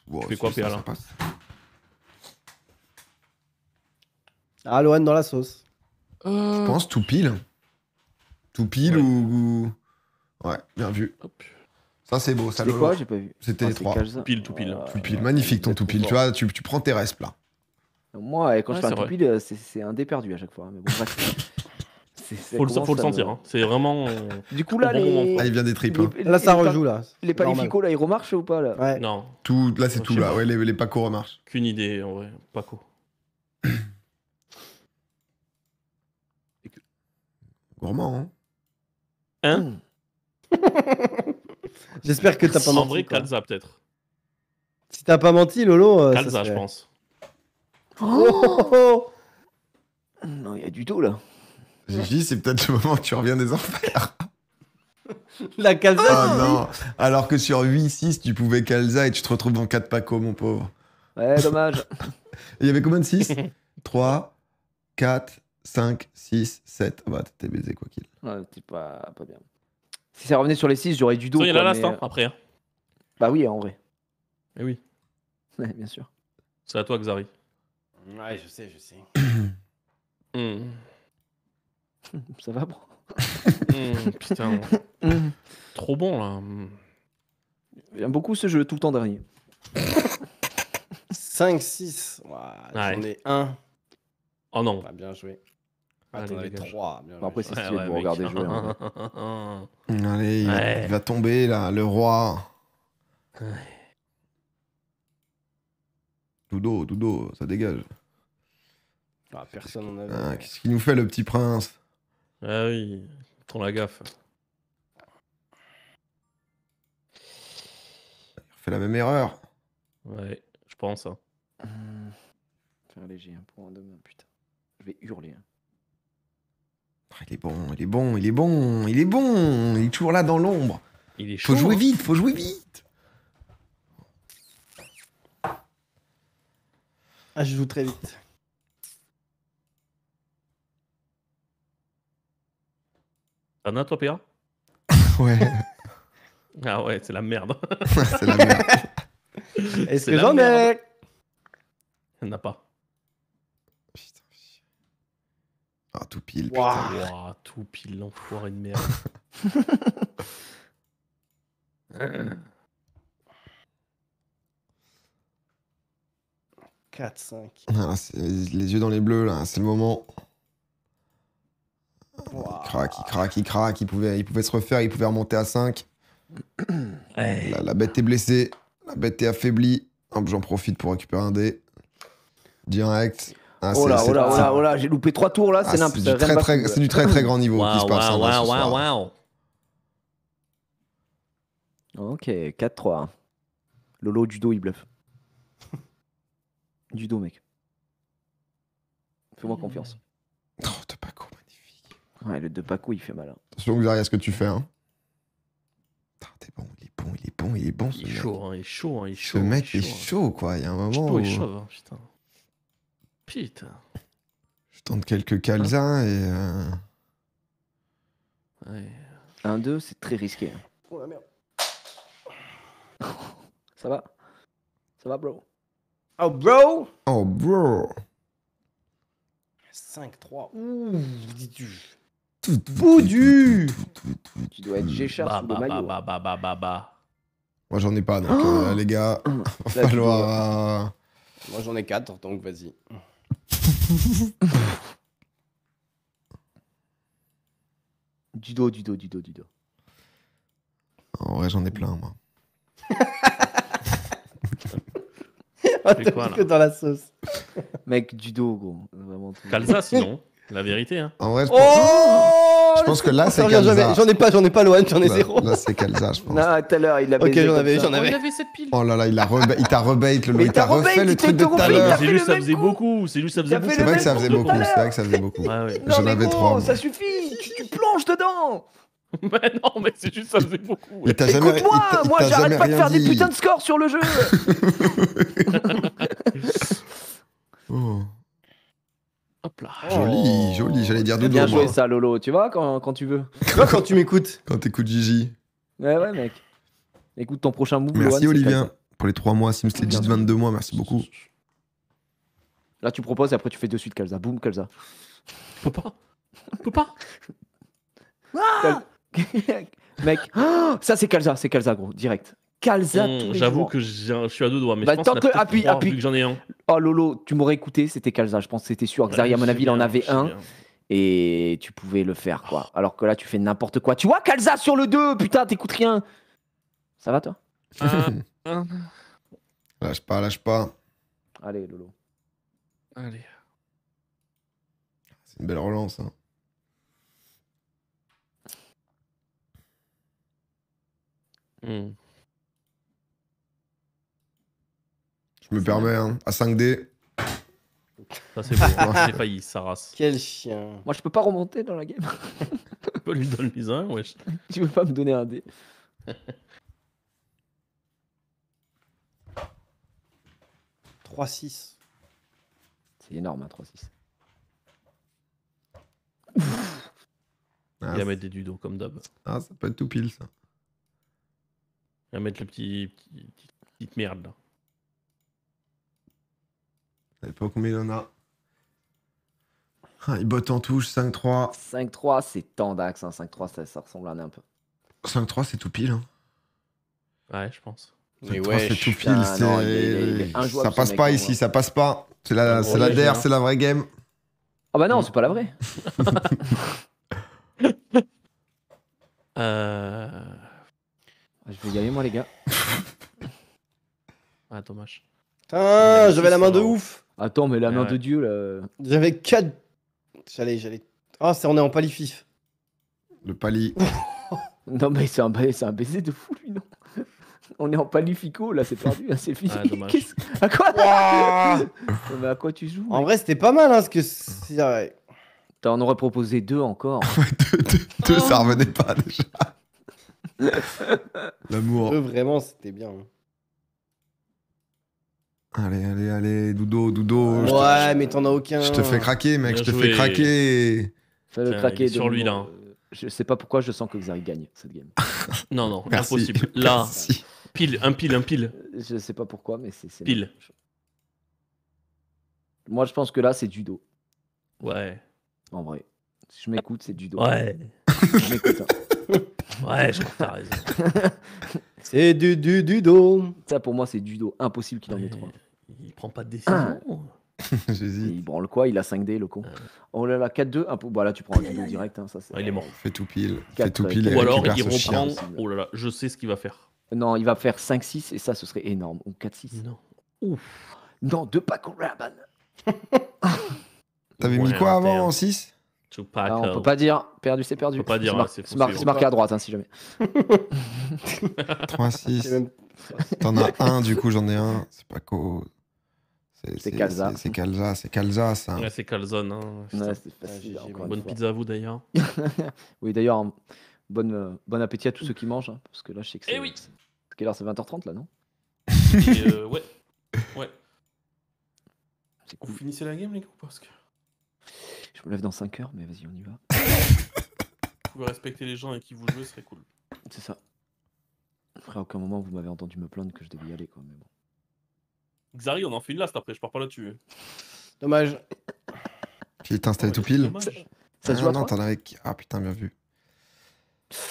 Bon, Tu fais quoi, ça, PA, ça là passe. Ah, Lohan dans la sauce. Je pense tout pile. Tout pile Ouais. ou... Ouais, bien vu. Hop. Ça c'est beau, ça C'était Lolo. quoi? J'ai pas vu. C'était Ah, les c'est 3. Kalza. Tout pile. Tout pile, magnifique ton tout pile. Tu vois, tu prends tes resps là. Moi, quand je Ouais, fais un c'est tout vrai. pile, c'est un dé perdu à chaque fois. Mais bon, bref. Faut le sentir. Hein. C'est vraiment. Du coup, là, Au bon moment, les... Ah, il vient des triples. hein. Là, ça rejoue, là. Les palificos, là, ils remarchent ou pas, là? Ouais. Non, Tout, là, c'est Je tout, sais là. pas. Ouais, les Paco remarchent. qu'une idée en vrai. Paco. Gourmand, hein. Hein J'espère que t'as pas En menti. vrai, quoi. Kalza peut-être. Si t'as pas menti, Lolo. ça Kalza, se je fait. pense. Oh, oh, oh. Non, il y a du dos, là. Gigi, c'est peut-être le moment où tu reviens des enfers. La Kalza. Oh non. Alors que sur 8-6, tu pouvais Kalza et tu te retrouves en 4 Paco, mon pauvre. Ouais, dommage. Et il y avait combien de 6 3, 4, 5, 6, 7. Bah, t'es baisé, quoi qu'il. Ouais, t'es pas bien. Si ça revenait sur les 6, j'aurais du dos. Il y a la quoi, last mais, hein, après. Hein. Bah oui, en vrai. Eh oui, Ouais, bien sûr. c'est à toi, Xari. Ouais, je sais, je sais. Hmm. Ça va, bro. Putain, trop bon là. J'aime beaucoup ce jeu, tout le temps dernier. 5, 6. J'en ai 1. Oh non. Bien joué. Allez, T'en avais dégage. 3. Bien Bon, après, joué. c'est stylé de vous mec. regarder jouer. Hein. Allez, Ouais. il va tomber, là, le roi. Doudou, ça dégage. Personne n'en avait. Ah, qu'est-ce qu'il nous fait, le petit prince? Ah oui, prends la gaffe. Il fait la même erreur. Ouais, je pense. Hein. Faire léger, hein, pour un demain, putain. Je vais hurler. Hein. Ah, il est bon. Il est toujours là dans l'ombre. Il est chaud. Faut jouer hein. vite, faut jouer vite. Ah, je joue très vite. T'en as toi, PA? Ouais, Ah ouais, c'est la merde. c'est la merde. Est-ce C'est que la j'en merde. ai? Il n'a pas. Putain. Ah, tout pile. Waouh. putain. Ouah, tout pile, l'enfoiré de merde. 4, 5. Ah, c'est les yeux dans les bleus, là, c'est le moment. Il craque. Il pouvait se refaire, il pouvait remonter à 5. La bête est blessée, la bête est affaiblie. Hop, j'en profite pour récupérer un dé. Direct. Ah, Oh là, j'ai loupé 3 tours là, Ah, c'est n'importe c'est du très grand niveau qui se passe. hein, là, ce soir. Waouh. Ok, 4-3. Lolo, du dos, il bluffe. Du dos, mec. Fais-moi confiance. Oh, t'es pas con, magnifique. Ouais, le de Paco, il fait mal. Hein. Attention, Xaria, ce que tu fais. Hein. Ah, t'es bon, il est bon. Il est chaud, hein, il est chaud. Ce mec est chaud, quoi. Il y a un moment où Il est chaud, hein, putain. Putain. je tente quelques calzas et... Ouais. 1-2, c'est très risqué. Hein. Oh la merde. Ça va? Ça va, bro? Oh, bro. Oh, bro. 5, 3. Ouh, dis-tu. Boudu. Tu dois être G-Sharp sous le maillot. Bah. Moi, j'en ai pas, donc les gars, va Là, falloir... Moi, j'en ai 4, donc vas-y. Du dos. En vrai, j'en ai plein, moi. Fais quoi, là que dans la sauce. Mec, du dos, gros. Vraiment tout. Kalza, sinon. La vérité, hein. En vrai, je Oh, Je pense que là, ça c'est revient jamais. Kalza. J'en ai pas loin, j'en ai Là, 0. là, c'est Kalza, je pense. Non, tout à l'heure, il l'a Ok, baisé j'en comme avais, ça. j'en avais. Il avait cette pile. Oh là là, il t'a rebait, Lolo. Mais Il t'a t'as rebait, refait le il truc t'a de tout à refait, l'heure. C'est juste, ça le faisait même coup. beaucoup. C'est juste, ça faisait T'as beaucoup. fait C'est le vrai que ça même faisait coup beaucoup. tout à C'est vrai que ça faisait beaucoup. Ouais, ouais. Non, J'en mais avais gros, 3. ça suffit. Tu plonges dedans. Mais non, mais c'est juste, ça faisait beaucoup. Il t'a jamais, Écoute-moi, il moi t'a j'arrête jamais pas de rien faire des dit. putains de scores sur le jeu. Oh, Hop là. joli, j'allais dire C'est dodo, bien moi. joué ça, Lolo. Tu vois quand tu veux. Tu vois, quand tu m'écoutes. Quand t'écoutes Gigi. Ouais, mec. Écoute ton prochain move. Merci Lohan, c'est Olivien comme ça. pour les 3 mois. Sims Legit 22 mois, merci beaucoup. Là, tu proposes et après tu fais de suite Kalza. Boum, Kalza. Peut pas. Mec, oh, ça c'est Kalza, gros, direct. Kalza, tous les J'avoue jours. que je suis à 2 doigts, mais Bah, je pense qu'il y en a tente-le, peut-être appuie. vu que j'en ai un. Oh Lolo, tu m'aurais écouté, c'était Kalza, je pense que c'était sûr. Xari, à mon avis, il en avait un. Et tu pouvais le faire, quoi. Alors que là, tu fais n'importe quoi. Tu vois, Kalza sur le 2, putain, t'écoutes rien. Ça va, toi? Lâche pas, lâche pas. Allez, Lolo. Allez. C'est une belle relance. Hein. Je me permets, hein, à 5D. Ça, c'est bon. J'ai failli, ça race. Quel chien. Moi, je peux pas remonter dans la game. Tu peux lui donner les uns, wesh. Tu veux pas me donner un dé? 3-6. C'est énorme, hein, 3-6. Ah, Il va mettre des dudos comme d'hab. ah, ça peut être tout pile, ça. Il va mettre le petite merde là. Ça dépend combien il en a. Ah, il botte en touche, 5-3. 5-3, c'est tendax. Hein. 5-3, ça ressemble à un peu. 5-3, c'est tout pile. Hein. Ouais, je pense. Mais 5-3, ouais, c'est tout pile. putain, non, il est Ça injouable, ce passe mec, pas en ici, vrai. ça passe pas. C'est la, c'est la ouais, DER, j'ai c'est la vraie game. Ah bah non, c'est pas la vraie. Je vais y aller, moi, les gars. Ah, dommage. Putain, j'avais la main de Ouais. ouf. Attends, mais la main Ouais. de Dieu, là. J'avais 4. J'allais. Ah, on est en palifif. Le pali. Non, mais c'est un baiser de fou, lui, non? On est en palifico, là, c'est perdu, hein, c'est fini. Ah, dommage. À quoi? Ouah. Mais à quoi tu joues? En vrai, c'était pas mal, hein, parce que. Ouais. T'en aurais proposé 2 encore. Deux, ça revenait pas déjà. L'amour. Eux, vraiment, c'était bien. hein. Allez, Doudo, Doudo. Ouais, mais t'en as aucun. Je te fais craquer, mec, Bien je te joué. fais craquer. Fais-le Tiens, craquer il est sur de lui, nouveau. là. Je sais pas pourquoi je sens que Xari gagne cette game. Non, non, Merci. impossible. Là, Merci. pile, un pile. Je sais pas pourquoi, mais c'est. Pile. Moi, je pense que là, c'est du dos. Ouais. En vrai. Si je m'écoute, c'est du dos. Ouais. Je m'écoute. Hein. Ouais, je crois que t'as raison. C'est du dos. Ça, pour moi, c'est du dos. Impossible qu'il en ait 3. Il prend pas de décision. J'hésite. Il branle quoi? Il a 5D, le con. Oh là là, 4-2. Un peu... Bah là, tu prends un du dos direct. Hein, ça, c'est... Ah, il est mort. Fais tout pile. Fais Quatre, tout pile et Ou alors, récupère il ce chien. reprend. Oh là là, je sais ce qu'il va faire. Non, il va faire 5-6 et ça, ce serait énorme. Ou 4-6. Non. Non, 2 packs au Raban. T'avais mis Ouais, quoi interne. avant en 6? Tupac. Ah, on peut pas dire. Perdu, c'est perdu. On peut pas dire, C'est là, c'est c'est faux, marqué à droite, hein, si jamais. 3-6. C'est même- T'en as un, du coup, j'en ai un. C'est pas co. C'est Kalza. C'est Kalza, c'est Kalza, ça. Ouais, c'est calzone. Hein. Putain. Ouais, c'est facile. GG, encore une Bonne fois. pizza à vous d'ailleurs. Oui, d'ailleurs, bon appétit à tous ceux qui mangent. Hein, parce que là, je sais que c'est. Eh oui. Quelle heure? C'est 20h30 là, non? Et, ouais. C'est Vous cool. finissez la game, les gars, ou pas parce que Je me lève dans 5 heures, mais vas-y, on y va. vous pouvez respecter les gens avec qui vous jouez, ce serait cool. C'est ça. Après, à aucun moment, vous m'avez entendu me plaindre que je devais y aller, quoi. Mais bon. Xari, on en fait une last après, je pars pas là-dessus. Dommage. Puis t'installé Ouais, tout c'est pile. dommage. Ça se joue à non, 3? t'en avais. Ah putain, bien vu.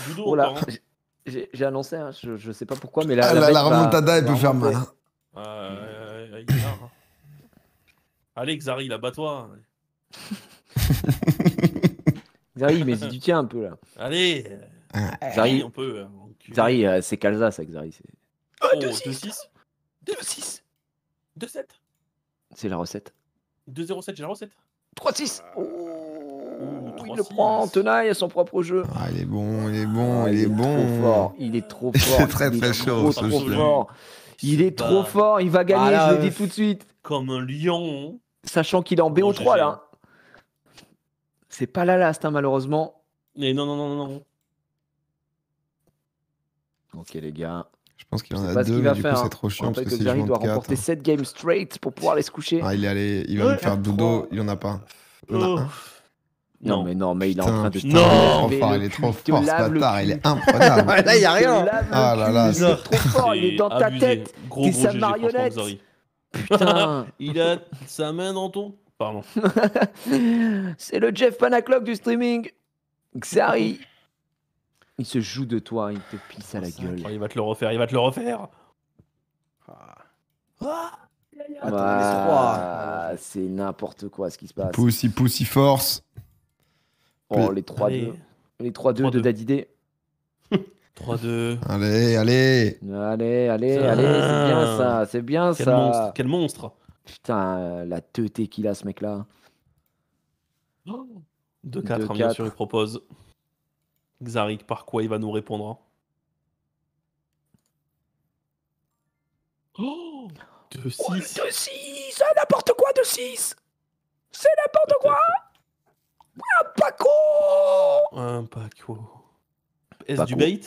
Judo Oh là, encore, hein. j'ai annoncé, hein, je sais pas pourquoi, mais la, Ah, la la bête va- remontada, elle va peut faire remonter. mal. Bah. Hein. Il est là, hein. Allez, Xari, là, bats-toi. Xari, mais dis du tien un peu là. Allez. Xari, on peut. Xari, c'est Kalza, ça, Xari. Oh, 2-6. 2-6. 2-7. C'est la recette. 2-0-7, j'ai la recette. 3-6. Oh, il le 3-6. prend, tenaille à son propre jeu. Ah, il est bon, il est bon, Ah, il est trop bon. fort, il est trop Il est fort. très, il très est chaud, trop, ce trop chien. fort. Il est trop Bah, fort, il va gagner, Ah là, je le dis tout de suite. Comme un lion. Sachant qu'il est en Oh, BO3 GG. là. C'est pas la last, hein, malheureusement. Mais non. Ok, les gars. Je pense qu'il Je en sais a pas ce deux, qu'il mais va du faire. coup, hein. c'est trop On chiant parce rappelle que que c'est Xari jouant doit de 4. remporter 7 games straight pour pouvoir aller se coucher. Ah, il est allé, il va Ouais, nous faire dodo, il en a pas. Il en a Oh. un. Non, mais il est en Putain, train de putain, Non. il est trop fort, il est trop Il te fort, ce lave le bâtard, cul. il est imprenable. Là, y a rien. Ah là là, il est trop fort, il est dans ta abusé. tête. Gros t'es gros sa GG, franchement, marionnette. Xari. Putain. Il a sa main dans ton. Pardon. C'est le Jeff Panaclock du streaming. Xari. Il se joue de toi, il te pisse à la gueule. Oh, il va te le refaire. Attends, les trois. C'est n'importe quoi ce qui se passe. il pousse, il force. Oh, les 3-2. Allez. Les 3-2 de 3-2. Dadidé. 3-2. Allez, allez. Allez, c'est bien ça, c'est bien Quel ça. monstre, quel monstre. Putain, la teuté qu'il a ce mec-là. 2-4, hein, bien 2-4. sûr, il propose. Xarik, par quoi il va nous répondre hein. Oh 2-6. 2-6, n'importe quoi, 2-6. C'est n'importe quoi. Paco. Un Paco. Est-ce Paco. du bait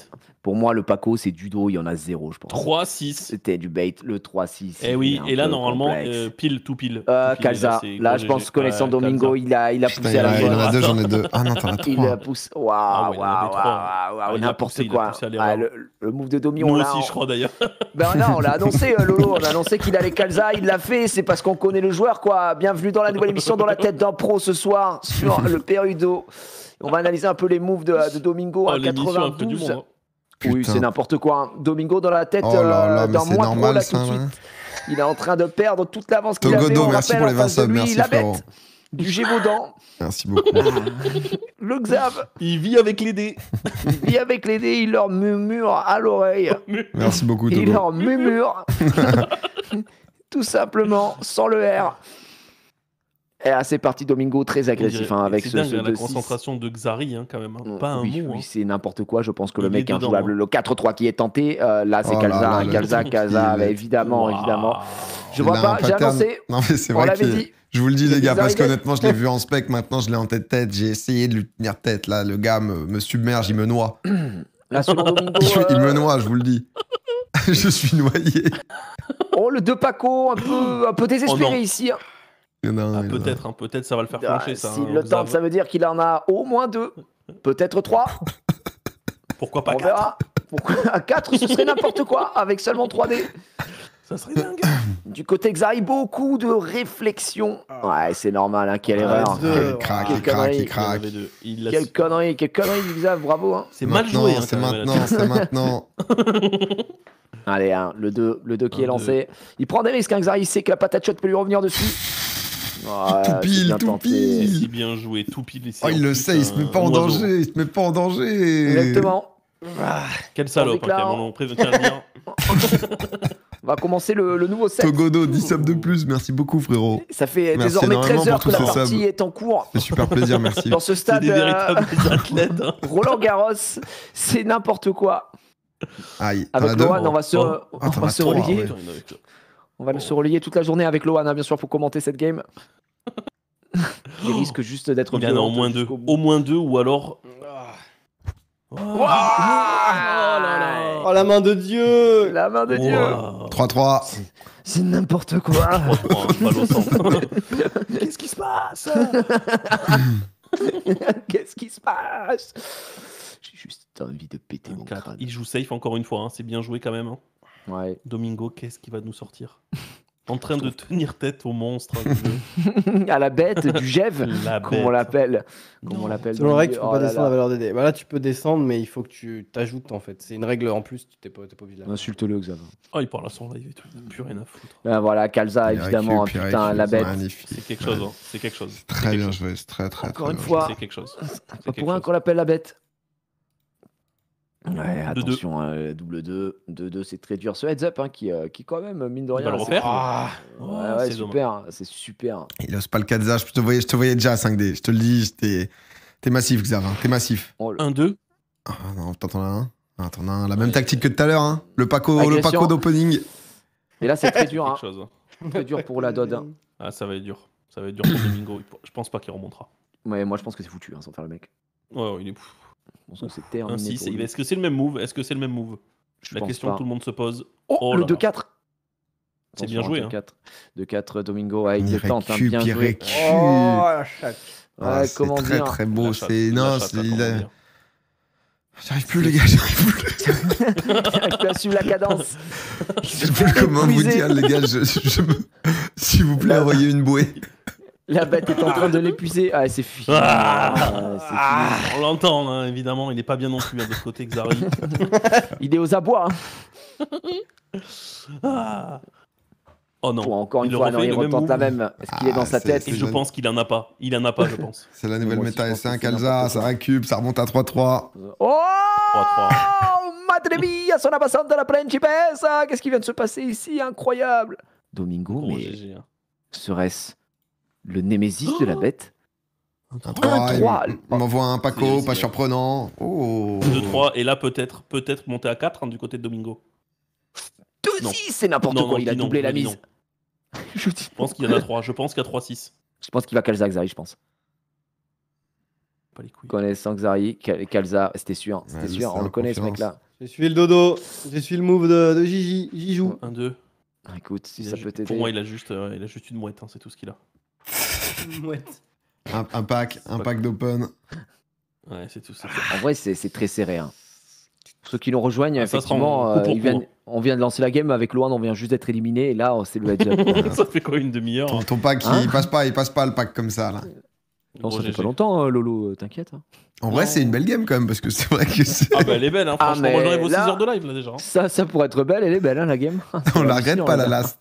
Pour moi, le Paco, c'est du dos, il y en a 0, je pense. 3-6. C'était du bait, le 3-6. Eh oui, il est et là, un peu normalement, complexe. pile, tout pile. Calza, c'est là, gros je pense, GG. connaissant Ouais, Domingo, Calza. il a Putain, poussé à la il en bonne. a deux, j'en ai deux. Ah non, t'en as Il a trois. poussé. Ah Waouh, ouais, il en avait trois. Ah, il a n'importe poussé, il a quoi. poussé à l'erreur. Le move de Domi, Nous on l'a. aussi, je crois d'ailleurs. Ben non, on l'a annoncé, Lolo. On a annoncé qu'il allait Calza, il l'a fait. C'est parce qu'on connaît le joueur, quoi. Bienvenue dans la nouvelle émission Dans la tête d'un pro ce soir sur le Perudo. On va analyser un peu les moves de Domingo à L'émission a pris du 92. monde. Hein. Oui, Putain. c'est n'importe quoi. Hein. Domingo dans la tête Oh là là, mais d'un c'est moins pro normal là ça. tout de Là. suite. Il est en train de perdre toute l'avance qu'il avait. Togodo, On merci rappelle pour les en 20 face de subs, lui, merci la frérot. bête du Gévaudan, Merci beaucoup. le Xav. Il vit avec les dés. Il vit avec les dés, il leur murmure à l'oreille. Merci beaucoup, Il Togo. leur murmure. Tout simplement, sans le R. Et là, c'est parti, Domingo, très agressif hein, avec c'est ce dingue, la 2-6. concentration de Xari, hein, quand même. Hein. Pas un oui, mot. oui, hein. c'est n'importe quoi. Je pense que le Il mec est est dedans, injouable. hein. Le 4-3 qui est tenté, là, c'est Oh là Calza. là, Hein, le Calza, truc, Calza, il bah, est- évidemment, Waouh. évidemment. Je Il vois a pas, un j'ai pattern. annoncé. Non, mais c'est On vrai l'avait qu'il. dit. Je vous le dis, les gars, parce Xavi- qu'honnêtement, je l'ai vu en spec. Maintenant, je l'ai en tête. J'ai essayé de lui tenir tête. Là, le gars me submerge, il me noie. Là, selon Domingo. Il me noie, je vous le dis. Je suis noyé. Oh, le 2 Paco, un peu désespéré non. ici. Hein. Il y en a un, Ah, il y en a un. peut-être, hein, peut-être ça va le faire Ah, flancher, ça. S'il hein, le tente, Xav. ça veut dire qu'il en a au moins 2. Peut-être 3. Pourquoi pas On 4 verra. Pourquoi à 4, ce serait n'importe quoi avec seulement 3D. Ça serait dingue. Du côté Xari, beaucoup de réflexion. Ouais, c'est normal, hein, quelle Ah, erreur. deux. Il craque, Quelle il craque, connerie. il Il y en craque. avait deux. Il l'a- Quelle connerie du Xav, bravo. Hein. C'est mal Maintenant, joué. Hein, c'est quand même, maintenant, là-dessus. c'est maintenant. Allez, hein, le 2 qui est Un, lancé. Il prend des risques, hein, Xari, il sait que la patate chaude peut lui revenir dessus. Ouais, Tout c'est pile, bien tout tenté. pile. Si bien joué, tout pile ici. Oh, il en le plus, sait, il se met pas en un oiseau. danger. Il se met pas en danger. Exactement. Quel salope, Tandis que là, on prévient de dire. On va commencer le nouveau set. Togodo, 10 subs de plus. Merci beaucoup, frérot. Ça fait Merci désormais énormément 13 heures pour que la tous ces partie subs. est en cours. Ça fait super plaisir, merci. Dans ce C'est stade, des véritables athlètes. Hein. Roland Garros, c'est n'importe quoi. Aïe, t'en as Avec deux. Lohan, on va se, Oh. on t'en va as se trois, relayer. ouais. On va se relayer toute la journée avec Lohan, hein, bien sûr, pour commenter cette game. Il risque juste d'être Il y en a au violente moins deux. jusqu'au bout. Au moins deux, ou alors. Oh, là là. Oh la main de Dieu. La main de Dieu. Wow. 3-3. C'est n'importe quoi. Oh, balle au centre. Qu'est-ce qui se passe? Qu'est-ce qui se passe? J'ai juste envie de péter mon Quatre. crâne. Il joue safe encore une fois, hein. C'est bien joué quand même. Hein. Ouais. Domingo, qu'est-ce qui va nous sortir? En train de tenir tête au monstre du jeu. À la bête du Gève, La comme on bête. l'appelle. Comme Non. on l'appelle. Selon la règle, tu peux Oh pas là descendre là. la valeur des dés. Bah là, tu peux descendre, mais il faut que tu t'ajoutes en fait. C'est une règle en plus, tu t'es pas obligé de la faire. Insulte-le, Xav. Oh, il parle à son live et tout. Il n'a plus rien à foutre. Ah, voilà, Calza, Il évidemment. récup, il Putain, récup, la bête. magnifique. C'est quelque chose. Hein. C'est quelque chose. C'est Très quelque bien chose. joué, c'est très très Encore très une bien fois. C'est quelque chose. Pas C'est pour quelque rien chose. qu'on l'appelle la bête. Ouais, De deux. attention, double 2. 2-2, c'est très dur. Ce heads up qui quand même, mine de Il rien. va le c'est refaire. cool. Ah, Ouais, Oh, ouais, c'est super. C'est super. joué. Il ose pas le Kadza, je te voyais déjà à 5D. Je te le dis, t'es massif, Xav. Hein. T'es massif. Oh, le- 1-2. Ah non, t'en as un. Ah, t'en as un. La même tactique que tout à l'heure, hein. Le Paco Agression. d'opening. Et là, c'est très dur. Quelque Hein. chose. Très dur pour la Dodd. Hein. Ah, ça va être dur. Ça va être dur pour Domingo. Je pense pas qu'il remontera. Ouais, moi, je pense que c'est foutu, hein, sans faire le mec. Ouais, il est. Je pense que c'est terminé. Un 6. pour lui. Est-ce que c'est le même move? Est-ce que c'est le même move? Je La pense question pas. que tout le monde se pose. Oh, Oh le là là. 2-4. C'est bien joué, hein. 2-4, Domingo, ouais, il Il le tente, hein, récup, bien il joué. récup. oh la chatte. Ah, Ouais, c'est comment très dire très beau. La chatte, C'est la non, chatte, c'est là, comment dire. J'arrive plus les gars, j'arrive plus. Tu assumes la cadence. Je sais plus comment vous Épuisé. dire les gars. S'il vous plaît, Là. envoyez une bouée. La bête est en train de l'épuiser. Ah, c'est fini. Ah. Ah, c'est On l'entend, hein, évidemment. Il n'est pas bien non plus hein, de ce côté, Xari. fini. Il est aux abois. Hein. Ah. Oh non. Pour encore une Il fois, refait non, il le même retente la move. même. Est-ce qu'il est dans sa c'est- tête Et c'est je la- pense qu'il en a pas. Il en a pas, je pense. C'est la nouvelle Moi aussi, méta je pense S1, que c'est Kalza, n'importe ça quoi. récup, ça remonte à 3-3. Oh 3-3. Madre mia, sono passante la principessa. Qu'est-ce qui vient de se passer ici? Incroyable. Domingo, Gros mais GG. Hein. serait-ce le némésis de la bête? Un 3, 3, il oh. m'envoie un Paco, C'est- pas surprenant. Oh 2-3. Et là, peut-être monter à 4 hein, du côté de Domingo. 2-6, c'est n'importe Non, quoi. non, Il a dis non, doublé la dis mise. non. Je dis Je pense qu'il y en a 3. Je pense qu'il y a 3-6. Je pense qu'il va Kalza Xari, je pense. Pas les couilles. Connaissant Xari, Kalza, c'était sûr. C'était Ouais, sûr. c'est On le en connaît, ce confiance. mec-là. Je suis le dodo. Je suis le move de Gigi. Jijou. 1-2. Écoute, si Il a ça ju- peut t'aider. Pour moi, il a juste une mouette. Hein, c'est tout ce qu'il a. Mouette. Un pack d'open. Ouais, c'est tout. C'est En vrai, c'est très serré. Hein. Pour ceux qui nous rejoignent, Ah, ça sera effectivement, en coup pour coup. on vient de lancer la game avec Loan, on vient juste d'être éliminé. Et là, c'est le heads-up. ça fait quoi, une demi-heure Ton pack, Hein il passe pas le pack comme ça, là. Non, ça Gros fait GG. pas longtemps, Lolo, t'inquiète. Hein. En vrai, Non. c'est une belle game, quand même, parce que c'est vrai que c'est... Ah bah elle est belle, hein, Ah, franchement. Moi mais j'arrive aux 6 là- heures de live là déjà. Hein. Ça pourrait être belle, elle est belle, hein, la game. On la regrette pas, la last.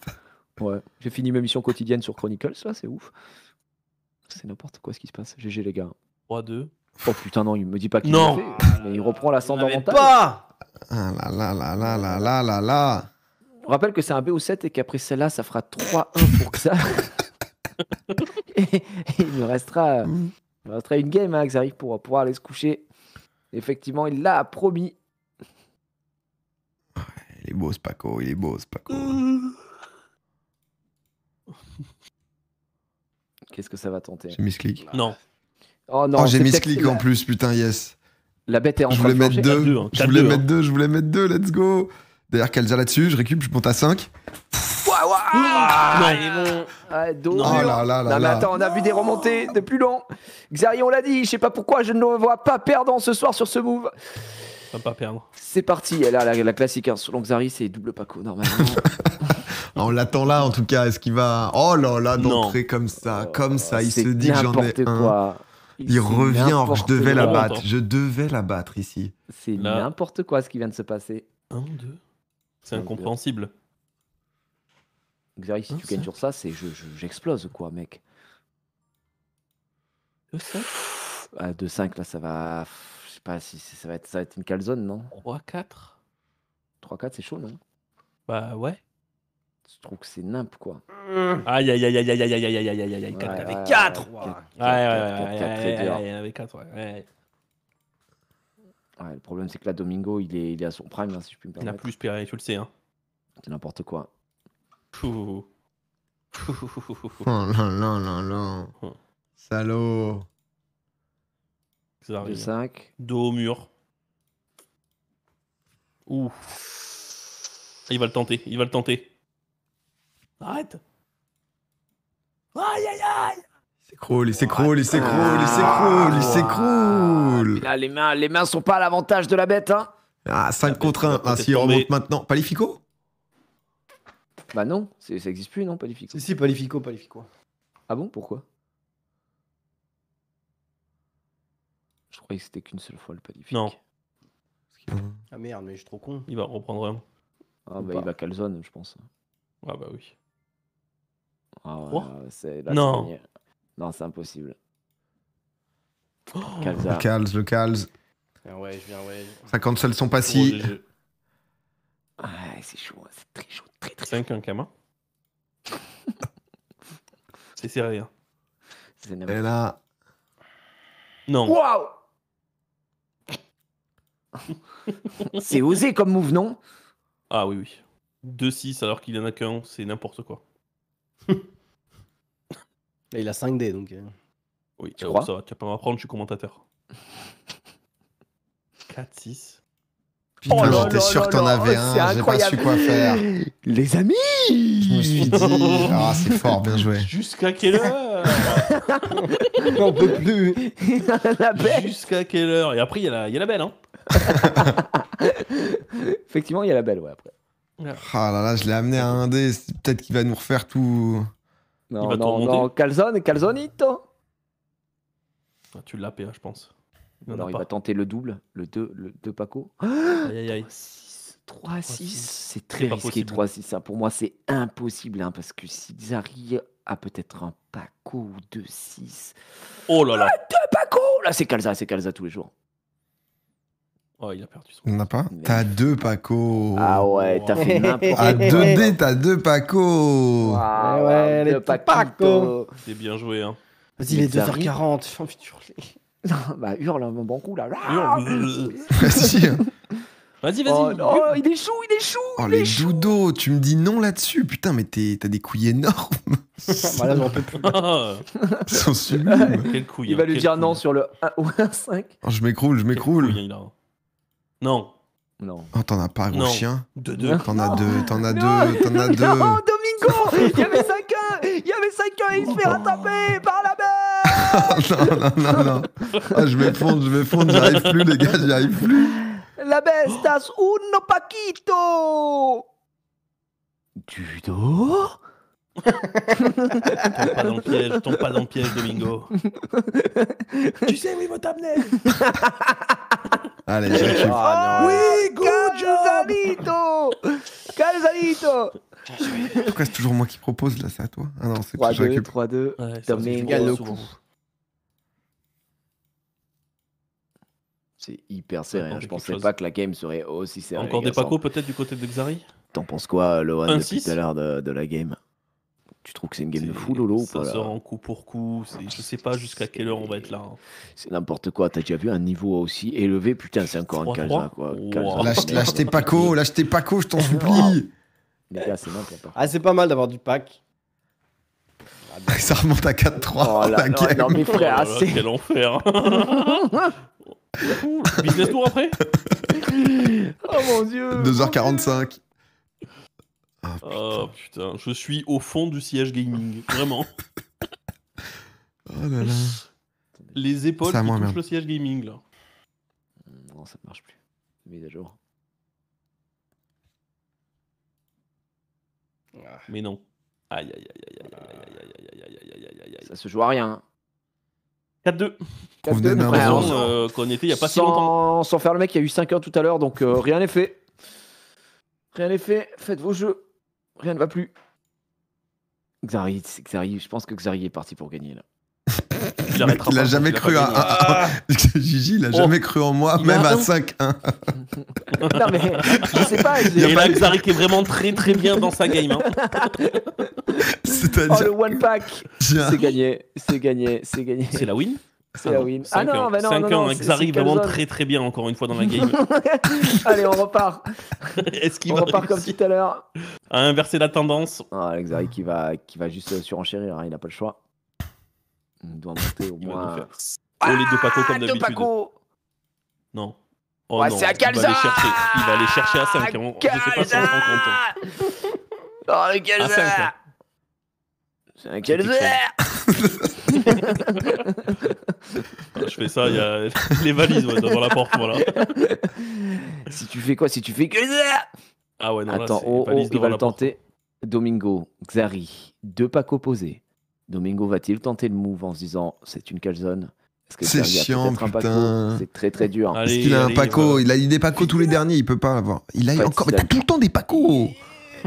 Ouais, j'ai fini ma mission quotidienne sur Chronicles, là, c'est ouf. C'est n'importe quoi ce qui se passe. GG, les gars. 3-2. Oh putain, non, il me dit pas qu'il Non. le fait, mais il reprend l'ascendant Mais mental. pas. Ah là là là là là là là là. Je rappelle que c'est un BO7 et qu'après celle-là, ça fera 3-1 pour que ça. et il me restera une game, hein, Xari, pour pouvoir aller se coucher. Effectivement, il l'a promis. Il est beau, ce Paco, il est beau, ce Paco. Qu'est-ce que ça va tenter? J'ai mis ce clic. Non. Oh non, Oh, j'ai c'est mis ce peut-être clic la- en plus, putain, yes. La bête est en Je train voulais de mettre flancher. 2. 4-2, hein. Je voulais 4-2, mettre 2, je voulais mettre 2, let's go. D'ailleurs, Kalza là-dessus, je récup, je monte à 5. Ah, il est bon. Ah, dos Non. Oh dur. là là là Non, mais là. attends, on a vu des remontées de plus long. Xari, on l'a dit, je sais pas pourquoi je ne le vois pas perdant ce soir sur ce move. On va pas perdre. C'est parti, et là, la classique, hein, selon Xari, c'est double Paco, normalement. On l'attend là, en tout cas, est-ce qu'il va... Oh là là, Non. d'entrer comme ça, il C'est se dit que j'en ai n'importe un. quoi. Il C'est revient, or je n'importe devais la quoi. battre. Je devais la battre ici. C'est Là. n'importe quoi ce qui vient de se passer. 1-2. C'est incompréhensible. Xari, si Hein, tu gagnes ça sur ça, c'est j'explose, quoi, mec. 2-5. À 2-5, là, ça va. Je sais pas si ça va être une calzone, non? 3-4. 3-4, c'est chaud, non? Bah ouais. Je trouve que c'est nimp, quoi. Aïe aïe aïe aïe aïe aïe aïe aïe aïe aïe aïe aïe. Ouais, 4 ouais, avec ouais, 4. ouais, Ouais. quatre, Ouais, ouais, quatre, ouais, quatre, très dur. il y en avait 4, ouais. Ouais, le problème, c'est que là, Domingo, il est à son prime, hein, si je puis me Il n'a permettre. plus Perret, tu le sais. Hein. C'est n'importe quoi. Pouh. Oh là là là là. Salaud. Ça arrive. 2-5. Dos au mur. Ouh. Il va le tenter, il va le tenter. Arrête. Aïe aïe aïe. Il s'écroule, il s'écroule, il s'écroule, il s'écroule, il s'écroule. Là, les mains sont pas à l'avantage de la bête, hein. Ah, 5 La contre bête 1. va Ah, peut-être s'il tomber. remonte maintenant. Palifico? Bah non, ça existe plus, non, Palifico. Si, Palifico. Ah bon, pourquoi? Je croyais que c'était qu'une seule fois le Palifico. Non. Ah merde, mais je suis trop con. Il va reprendre un. Ah Ou bah pas. il va calzone, je pense. Ah bah oui. Ah ouais, Quoi là, Non. c'est gagné. Non, c'est impossible. Oh, Kalza. Le Calz. Ouais, je viens, ouais. 50 seuls sont gros passés. GG. Ouais, c'est chaud, hein, c'est très chaud, très très 5 un Kama. C'est serré. Hein. C'est Et n'importe là, Non. Waouh. C'est osé comme move, non? Ah oui, oui. 2-6 alors qu'il en a qu'un, c'est n'importe quoi. Là, il a 5D, donc. Oui, Tu crois ça va, tu vas pas m'apprendre, je suis commentateur. 4-6. putain, Oh là j'étais là sûr là que t'en là, avais c'est un, j'ai pas incroyable. su quoi faire. Les amis. Je me suis dit, ah, c'est fort, bien joué. Jusqu'à quelle heure On peut plus. La bête. Jusqu'à quelle heure Et après, il y a la belle, hein. Effectivement, il y a la belle, ouais, après. Ah là là, je l'ai amené à 1D, peut-être qu'il va nous refaire tout. Non, Il va te non, remonter. non, calzonito. Ah, tu l'as PA, je pense. Il en a Alors, il pas. va tenter le double, le 2 Paco. Aïe aïe aïe. 3-6, c'est C'est très pas risqué possible. 3-6. Hein. Pour moi, c'est impossible. Hein, parce que si Xari a peut-être un Paco ou 2-6. Oh là là. Paco là, c'est Kalza tous les jours. Oh, il a perdu son. On n'a pas Mais- T'as 2 Paco. Ah ouais, t'as fait n'importe quoi. À 2D, t'as 2 Paco. Ah Ouais, ouais, les le petits Paquito. C'est bien joué, hein. Vas-y, il est Xari. 2h40. J'ai envie de hurler. Bah, hurle un bon coup là. Vas-y. Vas-y, vas-y. Oh non, il est chou. Oh, les doudos, tu me dis non là-dessus. Putain, mais t'as des couilles énormes. Voilà, j'en peux plus. Ah, Ils sont sublimes. quelle couille. Il va hein, lui quelle dire couille. non sur le 1 ou 1-5. Oh, je m'écroule. Quelle couille, il a. Non. Non. Oh, t'en as pas, gros Non. chien. 2-2. T'en as 2, t'en as 2, Non, t'en as 2. Non, Domingo Il y avait 5-1 et il se fait rattraper par la mer non. Ah, je m'effondre, j'arrive plus, les gars, j'y arrive plus. La bestas uno Paquito Dudo Tombe pas dans le piège, Domingo. Tu sais où il va t'amener. Allez, je kiffe. Ah, non. Oui, good job. Calzalito Pourquoi c'est toujours moi qui propose, là, c'est à toi? Ah non, c'est que je 3-2, récupère. 3-2. Ouais, ça, Domingo. Gagne le souvent. coup. C'est hyper serré. Encore Je quelque pensais chose. pas que la game serait aussi serrée. Encore les des garçons. Paco peut-être du côté de Xari. T'en penses quoi, Lohan, Un depuis 6? tout à l'heure de la game? Tu trouves que c'est une game de fou, Lolo, ou Ça pas se là rend coup pour coup. Je sais pas jusqu'à quelle heure on va être là. hein. C'est n'importe quoi. T'as déjà vu un niveau aussi élevé? Putain, c'est encore un 3-3. Kalza, quoi. Wow. Kalza, Lâche tes Paco, je t'en supplie. Les gars, c'est n'importe quoi. Ah, c'est pas mal d'avoir du pack. Ça remonte à 4-3. Oh là, la non, game. non, mais Oh là frère, là, c'est. quel enfer. Business tour après. Oh mon dieu! 2h45. Ah, Oh putain, je suis au fond du siège gaming, vraiment. oh là là. Les épaules C'est à qui moi, touchent merde. le siège gaming là. Non, ça ne marche plus. Mise à jour. Mais non. Aïe aïe aïe aïe aïe aïe aïe aïe aïe aïe aïe aïe aïe aïe. Ça se joue à rien. 4-2. Convenez d'un Ouais, moment. on- Qu'on était il y a pas si longtemps. Sans faire le mec, il y a eu 5-1 tout à l'heure, donc rien n'est fait. Rien n'est fait. Faites vos jeux. Rien ne va plus. Xari, je pense que Xari est parti pour gagner là. Il arrêtera Il a pas, jamais il a cru pas à. gagné. Gigi, il a Oh. jamais cru en moi, Il même a à un- 5-1. Non mais je sais pas. Et là, Xari qui est vraiment très très bien dans sa game. hein. Oh C'est-à-dire. le one pack. Tiens. C'est gagné. C'est gagné. C'est gagné. C'est la win. C'est la win. Ah non, bah non, 5 non, ans, non, hein, c'est- Xari c'est vraiment Calzone. très très bien encore une fois dans la game. Allez, on repart. Est-ce qu'il On va repart comme réussir tout à l'heure. à inverser la tendance? Ah, Xari qui va juste surenchérir, hein, il n'a pas le choix. Il doit monter au Il va nous moins. faire. Oh les deux Paco comme deux d'habitude. Paco. Non. Oh Ouais, non, c'est à il va Calza. aller chercher. Il va aller chercher à 5. Hein. Je sais pas si on se rend compte. hein. Oh, le À Calza. 5. Là. C'est un Calza. Je fais ça, il y a les valises ouais, devant la porte. Voilà. Si tu fais quoi? Si tu fais Calza. Ah ouais, non, Attends, là, c'est oh, valise il devant va le la porte. tenter. Domingo, Xari, deux Paco posés. Domingo va-t-il tenter le move en se disant c'est une calzone? Est-ce que C'est Xari a chiant, peut-être un Paco? putain. C'est très très dur. Allez, Parce qu'il a un allez, Paco, voilà. il a eu des Pacos tous les derniers, il peut pas avoir. Il a eu Ouais, encore. Mais c'est t'as tout le temps des Pacos.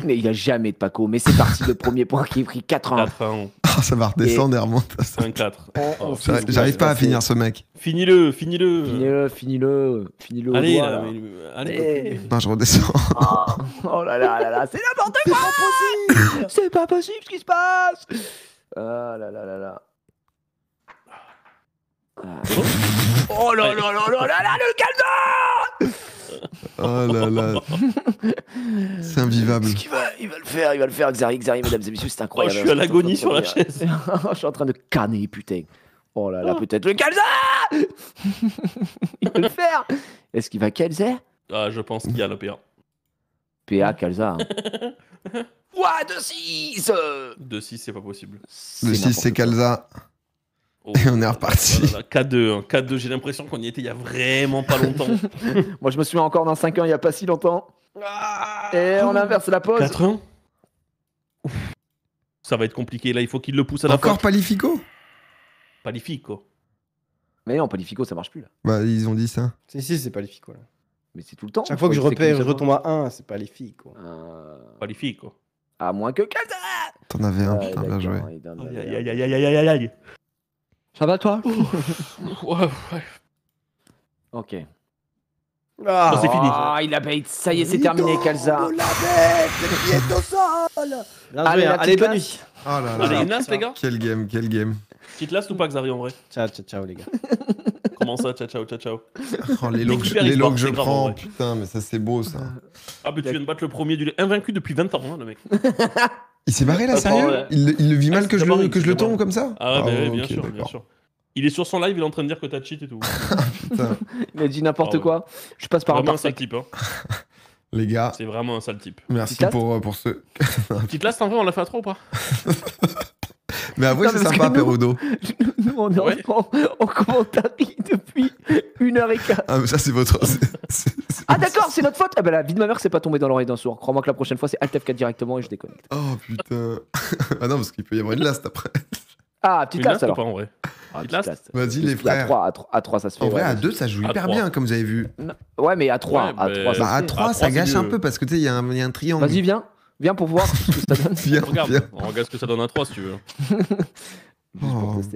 Mais il n'y a jamais de Paco. Mais c'est parti, le premier point qui est pris 4-1. 4-1, Oh, ça va redescendre et remonte. 5-4. On Oh, fait- J'arrive pas à finir ce mec. Finis-le. Finis-le au Allez, doigt, là, là. allez. Eh. Non, je redescends. Oh là là, c'est n'importe quoi. C'est pas possible ce qui se passe. Ah là là là là. Ah. Oh là là là là là là, le Calza. Oh là là. C'est invivable. Qu'est-ce qu'il va, il va le faire, Xari, mesdames et messieurs, c'est Oh, incroyable. je suis à l'agonie sur la chaise. Je suis en train de canner, putain. Oh là là, peut-être le Calza. Il va le faire. Est-ce qu'il va Calza? Ah, je pense qu'il y a le PA. PA Calza. Hein. Ouah, 2-6. 2-6, c'est pas possible. Le 6, c'est Calza. Oh, Et on est reparti. là, là, 4-2, hein. 4-2, j'ai l'impression qu'on y était il y a vraiment pas longtemps. Moi, je me souviens encore d'un 5-1 il y a pas si longtemps. Et on inverse la pause. 4-1. Ouf. Ça va être compliqué, là, il faut qu'il le pousse à la Encore porte. Palifico? Palifico. Mais non, Palifico, ça marche plus là. Bah, ils ont dit ça. Si, c'est pas les Fico là. Mais c'est tout le temps. Chaque fois que je croyais repère, qu'une je seule retombe à 1, c'est pas les filles, quoi. fois. Pas les filles, quoi. À moins que Kalza. T'en avais un, Ouais, putain, bien d'accord, joué. il donne la Aïe, merde. aïe, aïe, aïe, aïe, aïe, aïe. Ça va toi? Ouais. Ok. Ah, c'est fini. Ah, il a bait. Ça y est, c'est terminé, Kalza. Bien Allez, joué, la hein. Allez, petite bonne place. nuit. Oh là Allez, là. une last, les gars. Quel game, quel game. Petite last ou pas, Xavier, en vrai? Ciao, ciao, ciao, les gars. Comment ça? Ciao, ciao, ciao, ciao. Oh, les logs, Hyper les e-sport, logs que je c'est grave, en prends, vrai. putain, mais ça c'est beau ça. Ah, mais tu viens de battre le premier du invaincu depuis 20 ans, hein, le mec. Il s'est barré là, Attends, sérieux ouais. il le vit mal c'est que je d'abord le, une, que je c'est le d'abord tombe comme ça? Ah, ouais, bah, bien ok, sûr, bien d'accord. sûr. Il est sur son live, il est en train de dire que t'as cheat et tout. Putain, Il a dit n'importe Ah ouais. quoi. Je passe par un Vraiment un sale parsec. type, hein. les gars, C'est vraiment un sale type. merci Petite pour ce. Petite last, en vrai, on l'a fait à 3 ou pas? Mais avouez, Non, c'est mais parce sympa, que nous- Perudo. Nous, on est Ouais. en commentaire depuis 1h15. Ah, mais ça c'est votre. Ah d'accord, c'est notre faute. Ah bah la vie de ma mère c'est pas tombée dans l'oreille d'un sourd. Crois-moi que la prochaine fois c'est Alt F4 directement et je déconnecte. Oh putain. Ah non, parce qu'il peut y avoir une last après. Ah, petite Une last last ou alors. pas, en vrai? Ah, petite petite last last. Vas-y, les À frères. 3, à 3 ça se fait. En vrai, ouais, à vas-y. 2, ça joue À hyper 3. bien, comme vous avez vu. Ouais, mais à 3, Ouais, à mais- 3 ça Bah, à se fait. 3, À ça 3, gâche c'est un mieux. peu parce que tu sais, il y a un triangle. Vas-y, viens pour voir ce que ça donne. Viens, Regarde, viens. on regarde ce que ça donne à 3 si tu veux. Juste pour Oh. tester.